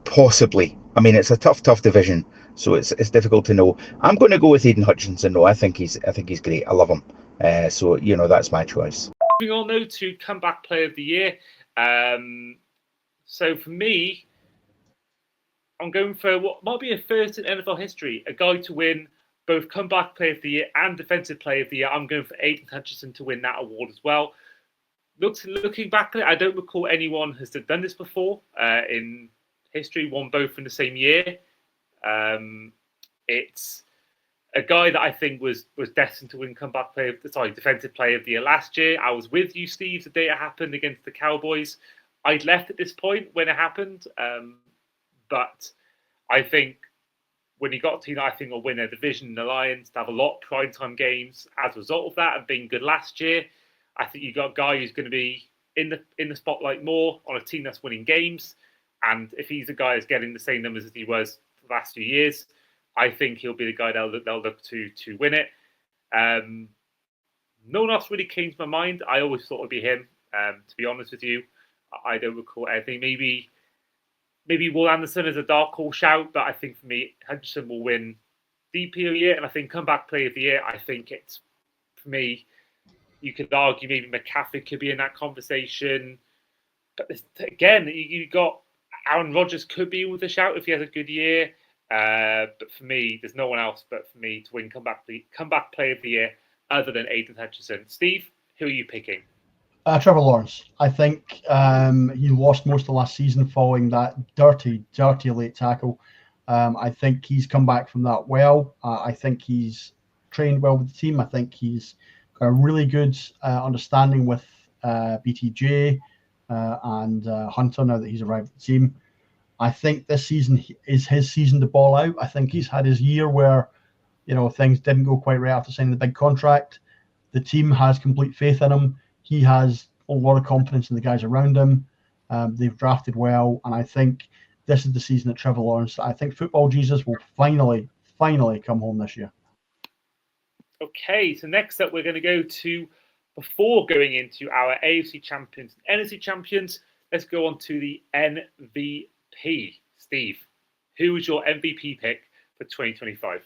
possibly. I mean, it's a tough division, so it's difficult to know. I'm going to go with Aiden Hutchinson though. I think he's great. I love him. So that's my choice. Moving on now to comeback player of the year. So for me, I'm going for what might be a first in NFL history, a guy to win both comeback player of the year and defensive player of the year. I'm going for Aiden Hutchinson to win that award as well. Looking back at it, I don't recall anyone has done this before in history, won both in the same year. It's a guy that I think was destined to win defensive player of the year last year. I was with you, Steve, the day it happened against the Cowboys. I'd left at this point when it happened, but I think when he got a team that I think will win their division in the Lions, to have a lot of primetime games as a result of that and being good last year, I think you got a guy who's going to be in the spotlight more on a team that's winning games. And if he's a guy who's getting the same numbers as he was for the last few years, I think he'll be the guy they'll look to win it. No one else really came to my mind. I always thought it would be him. To be honest with you, I don't recall anything. Maybe maybe Will Anderson is a dark horse shout, but I think for me, Hutchinson will win DP of the year, and I think comeback player of the year. I think it's, for me, you could argue maybe McCaffrey could be in that conversation. But again, you got Aaron Rodgers could be with a shout if he has a good year. But for me, there's no one else but for me to win comeback player of the year other than Aidan Hutchinson. Steve, who are you picking? Trevor Lawrence. I think he lost most of last season following that dirty late tackle. I think he's come back from that well. I think he's trained well with the team. I think he's got a really good understanding with BTJ and Hunter now that he's arrived at the team. I think this season is his season to ball out. I think he's had his year where, things didn't go quite right after signing the big contract. The team has complete faith in him. He has a lot of confidence in the guys around him. They've drafted well, and I think this is the season that Trevor Lawrence, I think football Jesus will finally come home this year. Okay, so next up we're going to go to, before going into our AFC champions and NFC champions, let's go on to the MVP. Steve, who was your MVP pick for 2025?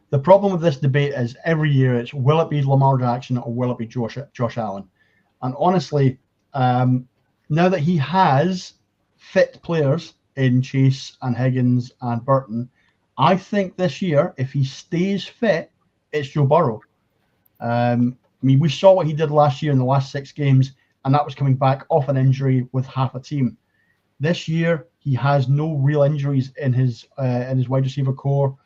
The problem with this debate is every year it's, will it be Lamar Jackson or will it be Josh Allen? And honestly, now that he has fit players in Chase and Higgins and Burton, I think this year, if he stays fit, it's Joe Burrow. We saw what he did last year in the last 6 games, and that was coming back off an injury with half a team. This year, he has no real injuries in his wide receiver core.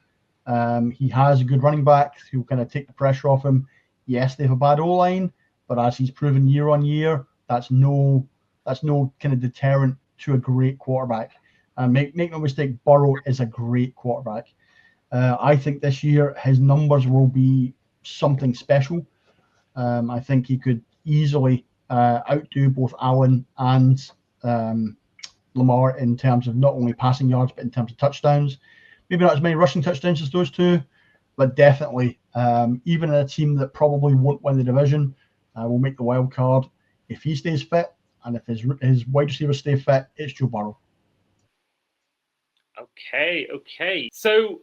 He has a good running back who kind of take the pressure off him. Yes, they have a bad O-line, but as he's proven year on year, that's no kind of deterrent to a great quarterback. Make no mistake, Burrow is a great quarterback. I think this year his numbers will be something special. I think he could easily outdo both Allen and Lamar in terms of not only passing yards, but in terms of touchdowns. Maybe not as many rushing touchdowns as those two, but definitely, even in a team that probably won't win the division, will make the wild card. If he stays fit, and if his wide receivers stay fit, it's Joe Burrow. Okay. So,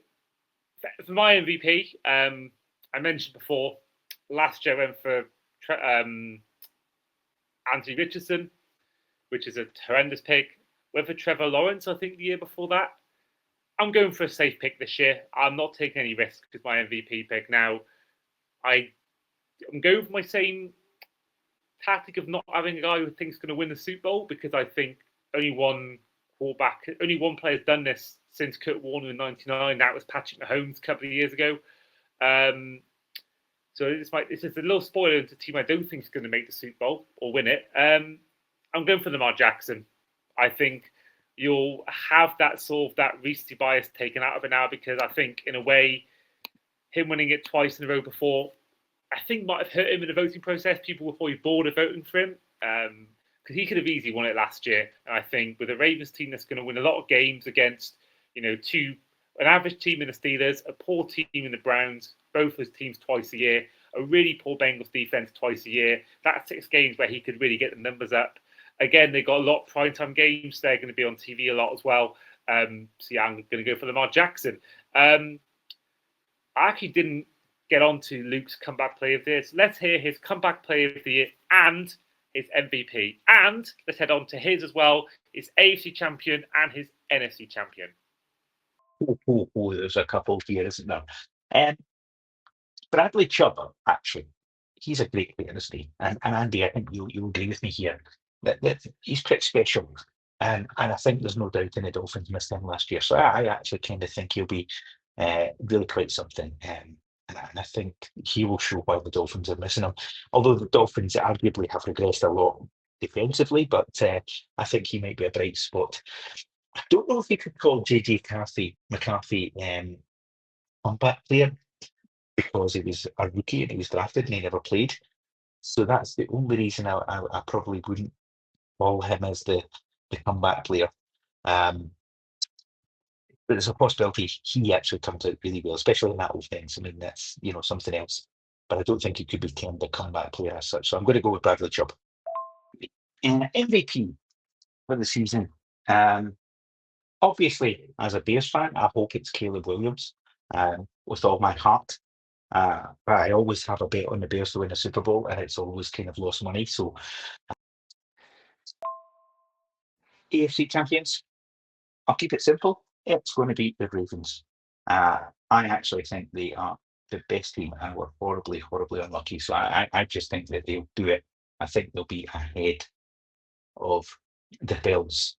for my MVP, I mentioned before, last year I went for Anthony Richardson, which is a horrendous pick. Went for Trevor Lawrence, I think, the year before that. I'm going for a safe pick this year. I'm not taking any risks with my MVP pick. Now, I'm going for my same tactic of not having a guy who thinks going to win the Super Bowl, because I think only one player's done this since Kurt Warner in '99. That was Patrick Mahomes a couple of years ago. So this is a little spoiler into a team I don't think is going to make the Super Bowl or win it. I'm going for Lamar Jackson. I think you'll have that recency bias taken out of it now, because I think in a way, him winning it twice in a row before, I think might have hurt him in the voting process. People were probably bored of voting for him, because he could have easily won it last year. And I think with a Ravens team that's going to win a lot of games against, an average team in the Steelers, a poor team in the Browns, both those teams twice a year, a really poor Bengals defense twice a year, that's 6 games where he could really get the numbers up. Again, they've got a lot of primetime games. They're going to be on TV a lot as well. So yeah, I'm going to go for Lamar Jackson. I actually didn't get on to Luke's comeback player of the year. So let's hear his comeback player of the year and his MVP. And let's head on to his as well, his AFC champion and his NFC champion. There's a couple here, isn't there? Bradley Chubb, actually, he's a great player, isn't he? And Andy, I think you'll agree with me here that he's pretty special. And I think there's no doubt in the Dolphins missed him last year. So I actually kind of think he'll be really quite something. And I think he will show why the Dolphins are missing him. Although the Dolphins arguably have regressed a lot defensively, but I think he might be a bright spot. I don't know if you could call JJ McCarthy comeback player, because he was a rookie and he was drafted and he never played. So that's the only reason I probably wouldn't call him as the comeback player. But there's a possibility he actually comes out really well, especially in that offense. I mean, that's something else. But I don't think he could be termed a comeback player as such. So I'm going to go with Bradley Chubb. MVP for the season. Obviously, as a Bears fan, I hope it's Caleb Williams with all my heart. But I always have a bet on the Bears to win a Super Bowl, and it's always kind of lost money. So, AFC champions, I'll keep it simple. It's going to be the Ravens. I actually think they are the best team, and we're horribly, horribly unlucky. So I just think that they'll do it. I think they'll be ahead of the Bills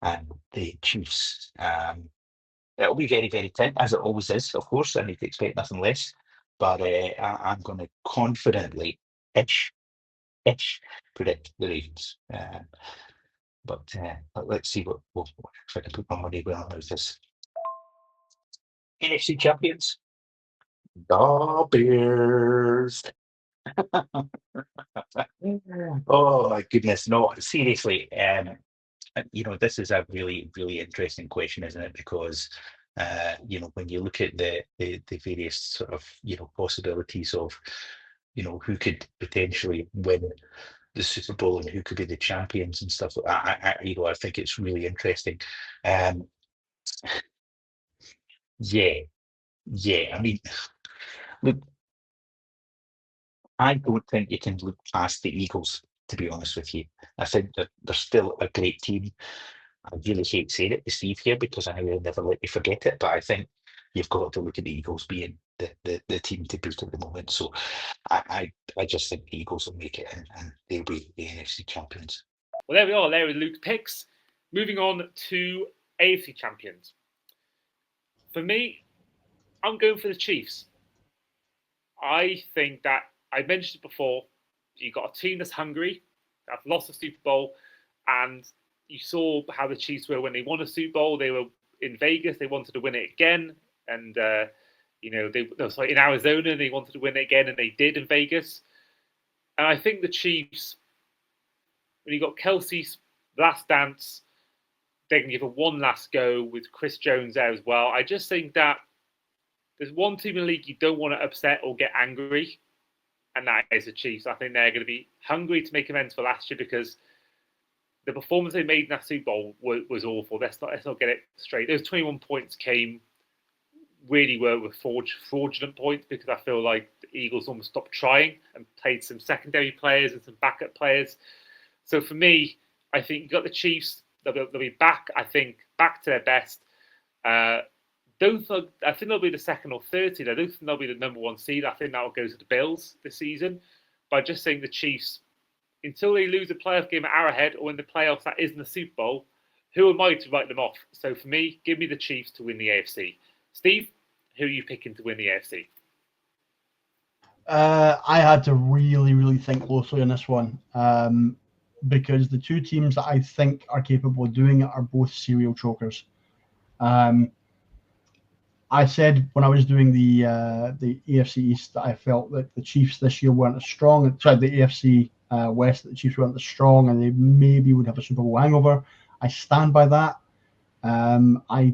and the Chiefs. It'll be very, very tense, as it always is, of course. I need to expect nothing less. But I'm going to confidently ish predict the Ravens. But let's see what if I can put my money where my mouth is. NFC champions, the Bears. Oh my goodness, no, seriously. This is a really, really interesting question, isn't it? Because when you look at the various sort of possibilities of who could potentially win the Super Bowl and who could be the champions and stuff. I think it's really interesting. Yeah. I mean, look, I don't think you can look past the Eagles, to be honest with you. I think that they're still a great team. I really hate saying it to Steve here because I know he'll never let me forget it, but I think you've got to look at the Eagles being the team to beat at the moment. So I just think the Eagles will make it and they'll be the NFC champions. Well, there we are. There are Luke's picks. Moving on to AFC champions. For me, I'm going for the Chiefs. I think that I mentioned it before. You got a team that's hungry. I've lost the Super Bowl, and you saw how the Chiefs were when they won a Super Bowl. They were in Vegas. They wanted to win it again, and in Arizona they wanted to win it again, and they did in Vegas. And I think the Chiefs, when you got Kelsey's last dance, they can give it one last go with Chris Jones there as well. I just think that there's one team in the league you don't want to upset or get angry, and that is the Chiefs. I think they're going to be hungry to make amends for last year because the performance they made in that Super Bowl was awful. Let's not get it straight. Those 21 points were fraudulent points because I feel like the Eagles almost stopped trying and played some secondary players and some backup players. So for me, I think you got the Chiefs. They'll be back. I think back to their best. I think they'll be the second or third seed. I don't think they'll be the number one seed. I think that will go to the Bills this season. But I just think the Chiefs, until they lose a playoff game at Arrowhead or in the playoffs that isn't the Super Bowl, who am I to write them off? So for me, give me the Chiefs to win the AFC. Steve, who are you picking to win the AFC? I had to really, really think closely on this one because the two teams that I think are capable of doing it are both serial chokers. I said when I was doing the AFC East that I felt that the Chiefs this year weren't as strong. Sorry, the AFC West, that the Chiefs weren't as strong and they maybe would have a Super Bowl hangover. I stand by that. I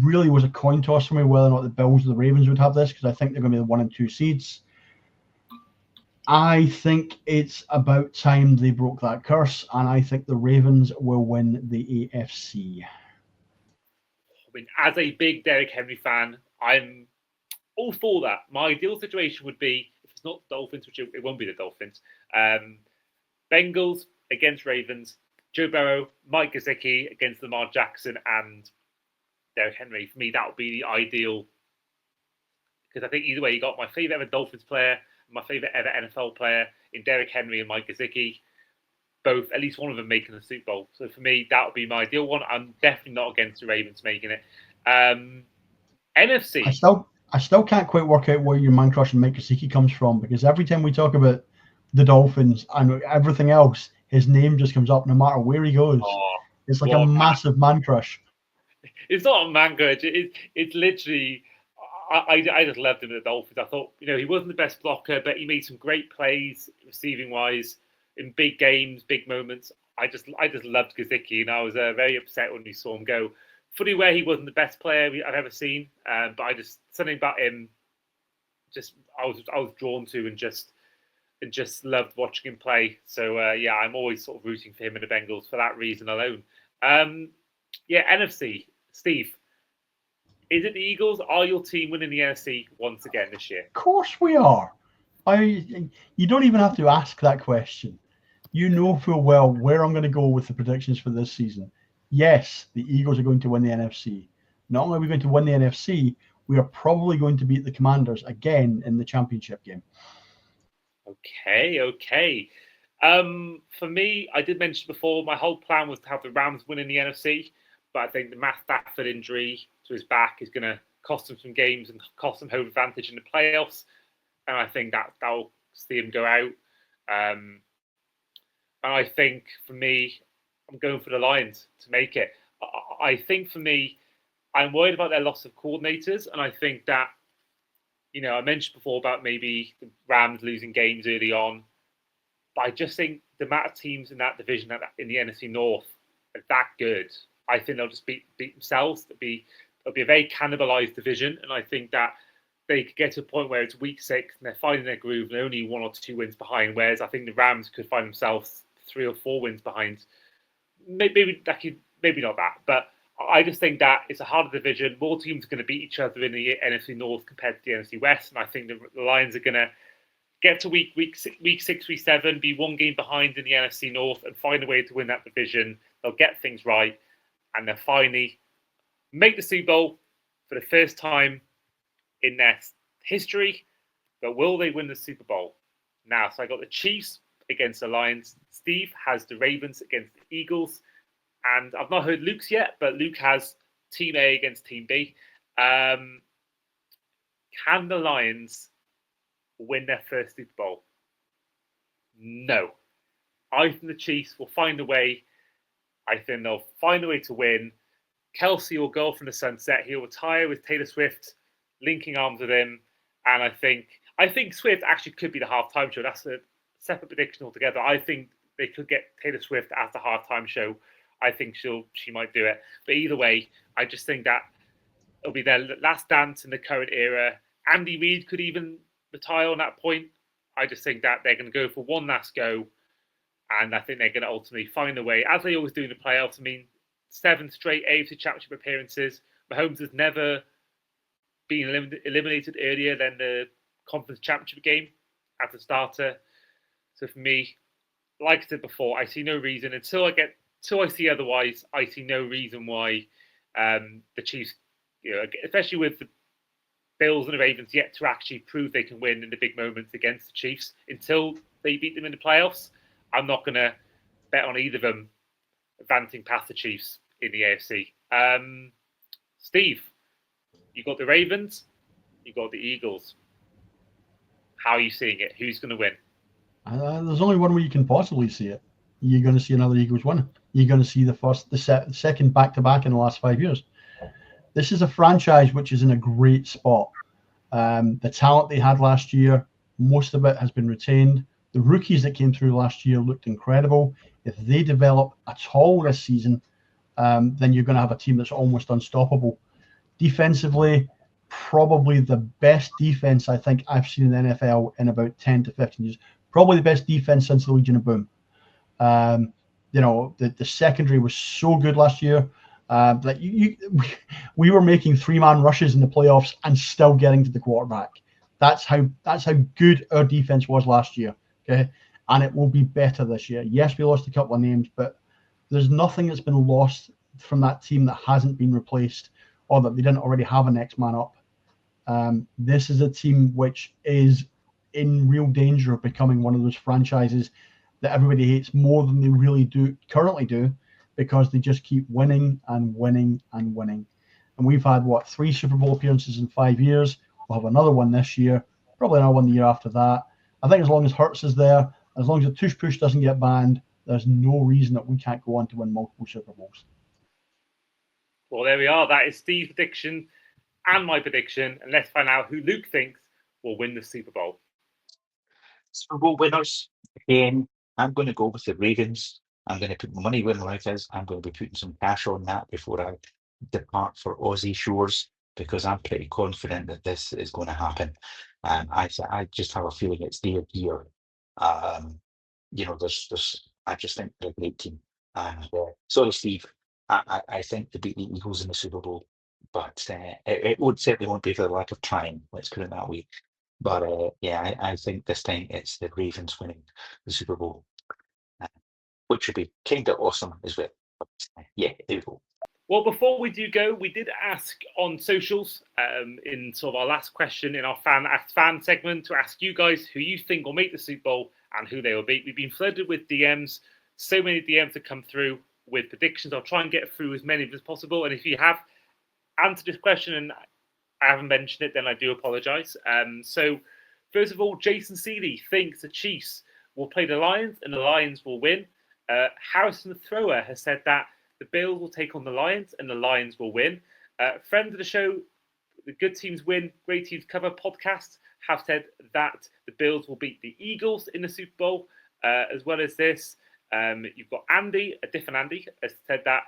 really was a coin toss for me whether or not the Bills or the Ravens would have this because I think they're going to be the 1 and 2 seeds. I think it's about time they broke that curse, and I think the Ravens will win the AFC. I mean, as a big Derrick Henry fan, I'm all for that. My ideal situation would be, if it's not the Dolphins, which it won't be the Dolphins, Bengals against Ravens, Joe Burrow, Mike Gesicki against Lamar Jackson and Derrick Henry. For me, that would be the ideal. Because I think either way, you got my favourite ever Dolphins player, my favourite ever NFL player in Derrick Henry and Mike Gesicki. Both, at least one of them making the Super Bowl. So for me, that would be my ideal one. I'm definitely not against the Ravens making it. NFC. I still can't quite work out where your man crush and Mike Gesicki comes from because every time we talk about the Dolphins and everything else, his name just comes up no matter where he goes. It's like a massive man crush. It's not a man crush. It's literally. I just loved him at the Dolphins. I thought he wasn't the best blocker, but he made some great plays receiving wise. In big games, big moments, I just loved Gesicki, and I was very upset when we saw him go. Funny where he wasn't the best player I've ever seen, but something about him, I was drawn to, and just and just loved watching him play. So yeah, I'm always sort of rooting for him and the Bengals for that reason alone. Yeah, NFC, Steve. Is it the Eagles? Are your team winning the NFC once again this year? Of course we are. You don't even have to ask that question. You know full well where I'm going to go with the predictions for this season. Yes, the Eagles are going to win the NFC. Not only are we going to win the NFC, we are probably going to beat the Commanders again in the championship game. Okay. For me, I did mention before, my whole plan was to have the Rams win in the NFC, but I think the Matt Stafford injury to his back is going to cost him some games and cost him home advantage in the playoffs, and I think that'll see him go out. And I think for me, I'm going for the Lions to make it. I think for me, I'm worried about their loss of coordinators, and I think that, I mentioned before about maybe the Rams losing games early on, but I just think the amount of teams in that division in the NFC North are that good. I think they'll just beat themselves. It'll be a very cannibalized division, and I think that they could get to a point where it's week 6 and they're finding their groove and only 1 or 2 wins behind, whereas I think the Rams could find themselves 3 or 4 wins behind. Maybe not that, but I just think that it's a harder division. More teams are going to beat each other in the NFC North compared to the NFC West, and I think the Lions are going to get to week 6, week 7, be 1 game behind in the NFC North and find a way to win that division. They'll get things right, and they'll finally make the Super Bowl for the first time in their history. But will they win the Super Bowl? Now, so I got the Chiefs against the Lions. Steve has the Ravens against the Eagles. And I've not heard Luke's yet, but Luke has Team A against Team B. Can the Lions win their first Super Bowl? No. I think the Chiefs will find a way. I think they'll find a way to win. Kelsey will go from the sunset. He'll retire with Taylor Swift linking arms with him. And I think Swift actually could be the halftime show. That's a separate prediction altogether. I think they could get Taylor Swift as the halftime show. I think she might do it. But either way, I just think that it'll be their last dance in the current era. Andy Reid could even retire on that point. I just think that they're going to go for one last go. And I think they're going to ultimately find a way, as they always do in the playoffs. I mean, 7 straight AFC Championship appearances. Mahomes has never been eliminated earlier than the Conference Championship game as a starter. So for me, like I said before, I see no reason until I see otherwise. I see no reason why the Chiefs, especially with the Bills and the Ravens, yet to actually prove they can win in the big moments against the Chiefs. Until they beat them in the playoffs, I'm not going to bet on either of them advancing past the Chiefs in the AFC. Steve, you got the Ravens, you got the Eagles. How are you seeing it? Who's going to win? There's only one way you can possibly see it. You're going to see another Eagles win. You're going to see the second back-to-back in the last 5 years. This is a franchise which is in a great spot. The talent they had last year, most of it has been retained. The rookies that came through last year looked incredible. If they develop at all this season, then you're going to have a team that's almost unstoppable. Defensively, probably the best defense I think I've seen in the NFL in about 10 to 15 years. Probably the best defense since the Legion of Boom. The secondary was so good last year that we were making 3-man rushes in the playoffs and still getting to the quarterback. That's how good our defense was last year. Okay, and it will be better this year. Yes, we lost a couple of names, but there's nothing that's been lost from that team that hasn't been replaced or that they didn't already have a next man up. This is a team which is in real danger of becoming one of those franchises that everybody hates more than they really currently do, because they just keep winning and winning and winning. And we've had 3 Super Bowl appearances in 5 years. We'll have another one this year, probably another one the year after that. I think as long as Hurts is there, as long as the tush push doesn't get banned, there's no reason that we can't go on to win multiple Super Bowls. Well, there we are. That is Steve's prediction and my prediction. And let's find out who Luke thinks will win the Super Bowl. Super Bowl winners, again, I'm going to go with the Ravens. I'm going to put my money where my mouth is. I'm going to be putting some cash on that before I depart for Aussie shores, because I'm pretty confident that this is going to happen. I just have a feeling it's their year. There's I just think they're a great team. And sorry, Steve, I think they beat the Eagles in the Super Bowl, but it would certainly won't be for the lack of trying. Let's put it that way. But I think this time it's the Ravens winning the Super Bowl, which would be kind of awesome as well. But, there we go. Well, before we do go, we did ask on socials in sort of our last question in our fan segment to ask you guys who you think will make the Super Bowl and who they will beat. We've been flooded with DMs, so many DMs have come through with predictions. I'll try and get through as many as possible. And if you have answered this question and I haven't mentioned it, then I do apologise. So, first of all, Jason Seeley thinks the Chiefs will play the Lions and the Lions will win. Harrison the Thrower has said that the Bills will take on the Lions and the Lions will win. Friends of the show, the Good Teams Win, Great Teams Cover podcast have said that the Bills will beat the Eagles in the Super Bowl. As well as this, you've got Andy, a different Andy, has said that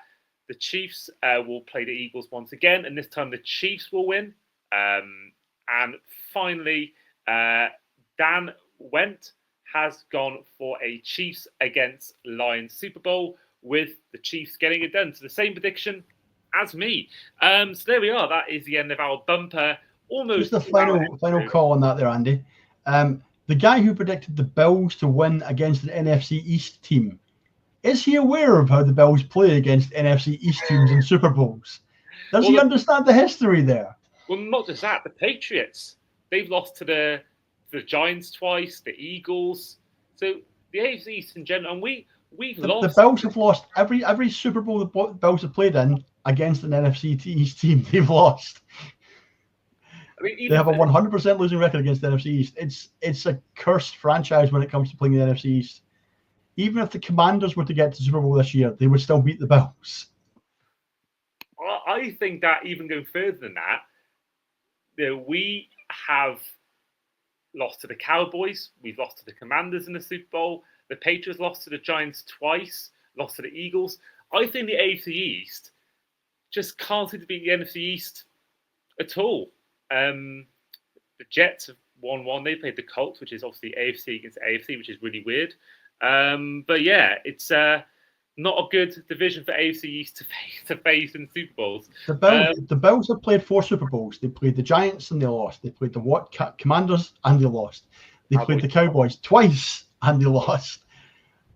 the Chiefs will play the Eagles once again, and this time the Chiefs will win. And finally, Dan Went has gone for a Chiefs against Lions Super Bowl, with the Chiefs getting it done. So the same prediction as me. So there we are. That is the end of our bumper. Almost just the final call on that there, Andy. The guy who predicted the Bills to win against an NFC East team, is he aware of how the Bills play against NFC East teams in Super Bowls? Does he understand the history there? Well, not just that. The Patriots, they've lost to the Giants twice, the Eagles. So the AFC East in general, and we've lost. The Bills have lost every Super Bowl the Bills have played in against an NFC East team. They've lost. I mean, they have a 100% losing record against the NFC East. It's a cursed franchise when it comes to playing the NFC East. Even if the Commanders were to get to the Super Bowl this year, they would still beat the Bills. Well, I think that even going further than that, we have lost to the Cowboys. We've lost to the Commanders in the Super Bowl. The Patriots lost to the Giants twice, lost to the Eagles. I think the AFC East just can't seem to beat the NFC East at all. The Jets have won one. They played the Colts, which is obviously AFC against AFC, which is really weird. But yeah, it's not a good division for AFC East to face in Super Bowls. The Bills have played 4 Super Bowls. They played the Giants and they lost. They played the Commanders and they lost. They played the Cowboys twice and they lost.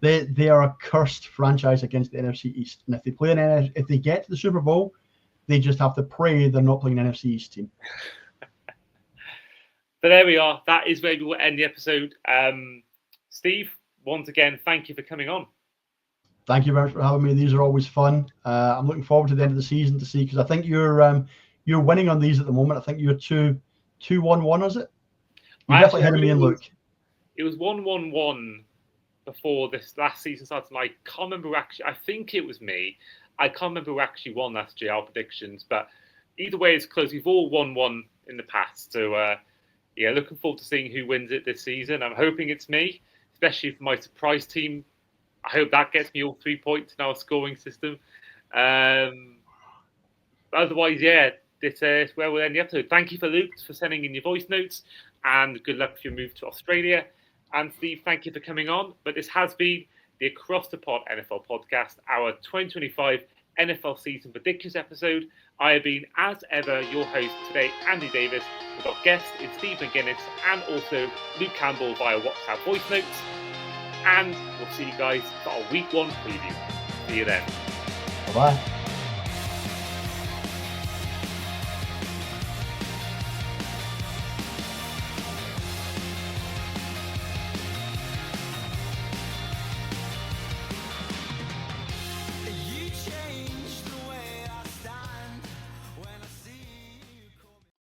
They are a cursed franchise against the NFC East. And if they get to the Super Bowl, they just have to pray they're not playing an NFC East team. But there we are. That is where we will end the episode. Steve, once again, thank you for coming on. Thank you very much for having me. These are always fun. I'm looking forward to the end of the season to see, because I think you're winning on these at the moment. I think you're 2-1-1, is it? You're definitely ahead of me and Luke. It was 1-1-1 before this last season started. And I can't remember actually. I think it was me. I can't remember who actually won last year, our predictions. But either way, it's close. We've all won one in the past. So, looking forward to seeing who wins it this season. I'm hoping it's me, especially for my surprise team. I hope that gets me all 3 points in our scoring system. Otherwise, this is where we'll end the episode. Thank you for Luke for sending in your voice notes, and good luck for your move to Australia. And Steve, thank you for coming on. But this has been the Across the Pod NFL podcast, our 2025 NFL season predictions episode. I have been, as ever, your host today, Andy Davis, with our guest in Steve McGuinness and also Luke Campbell via WhatsApp voice notes. And we'll see you guys for our week 1 preview. See you then. Bye-bye.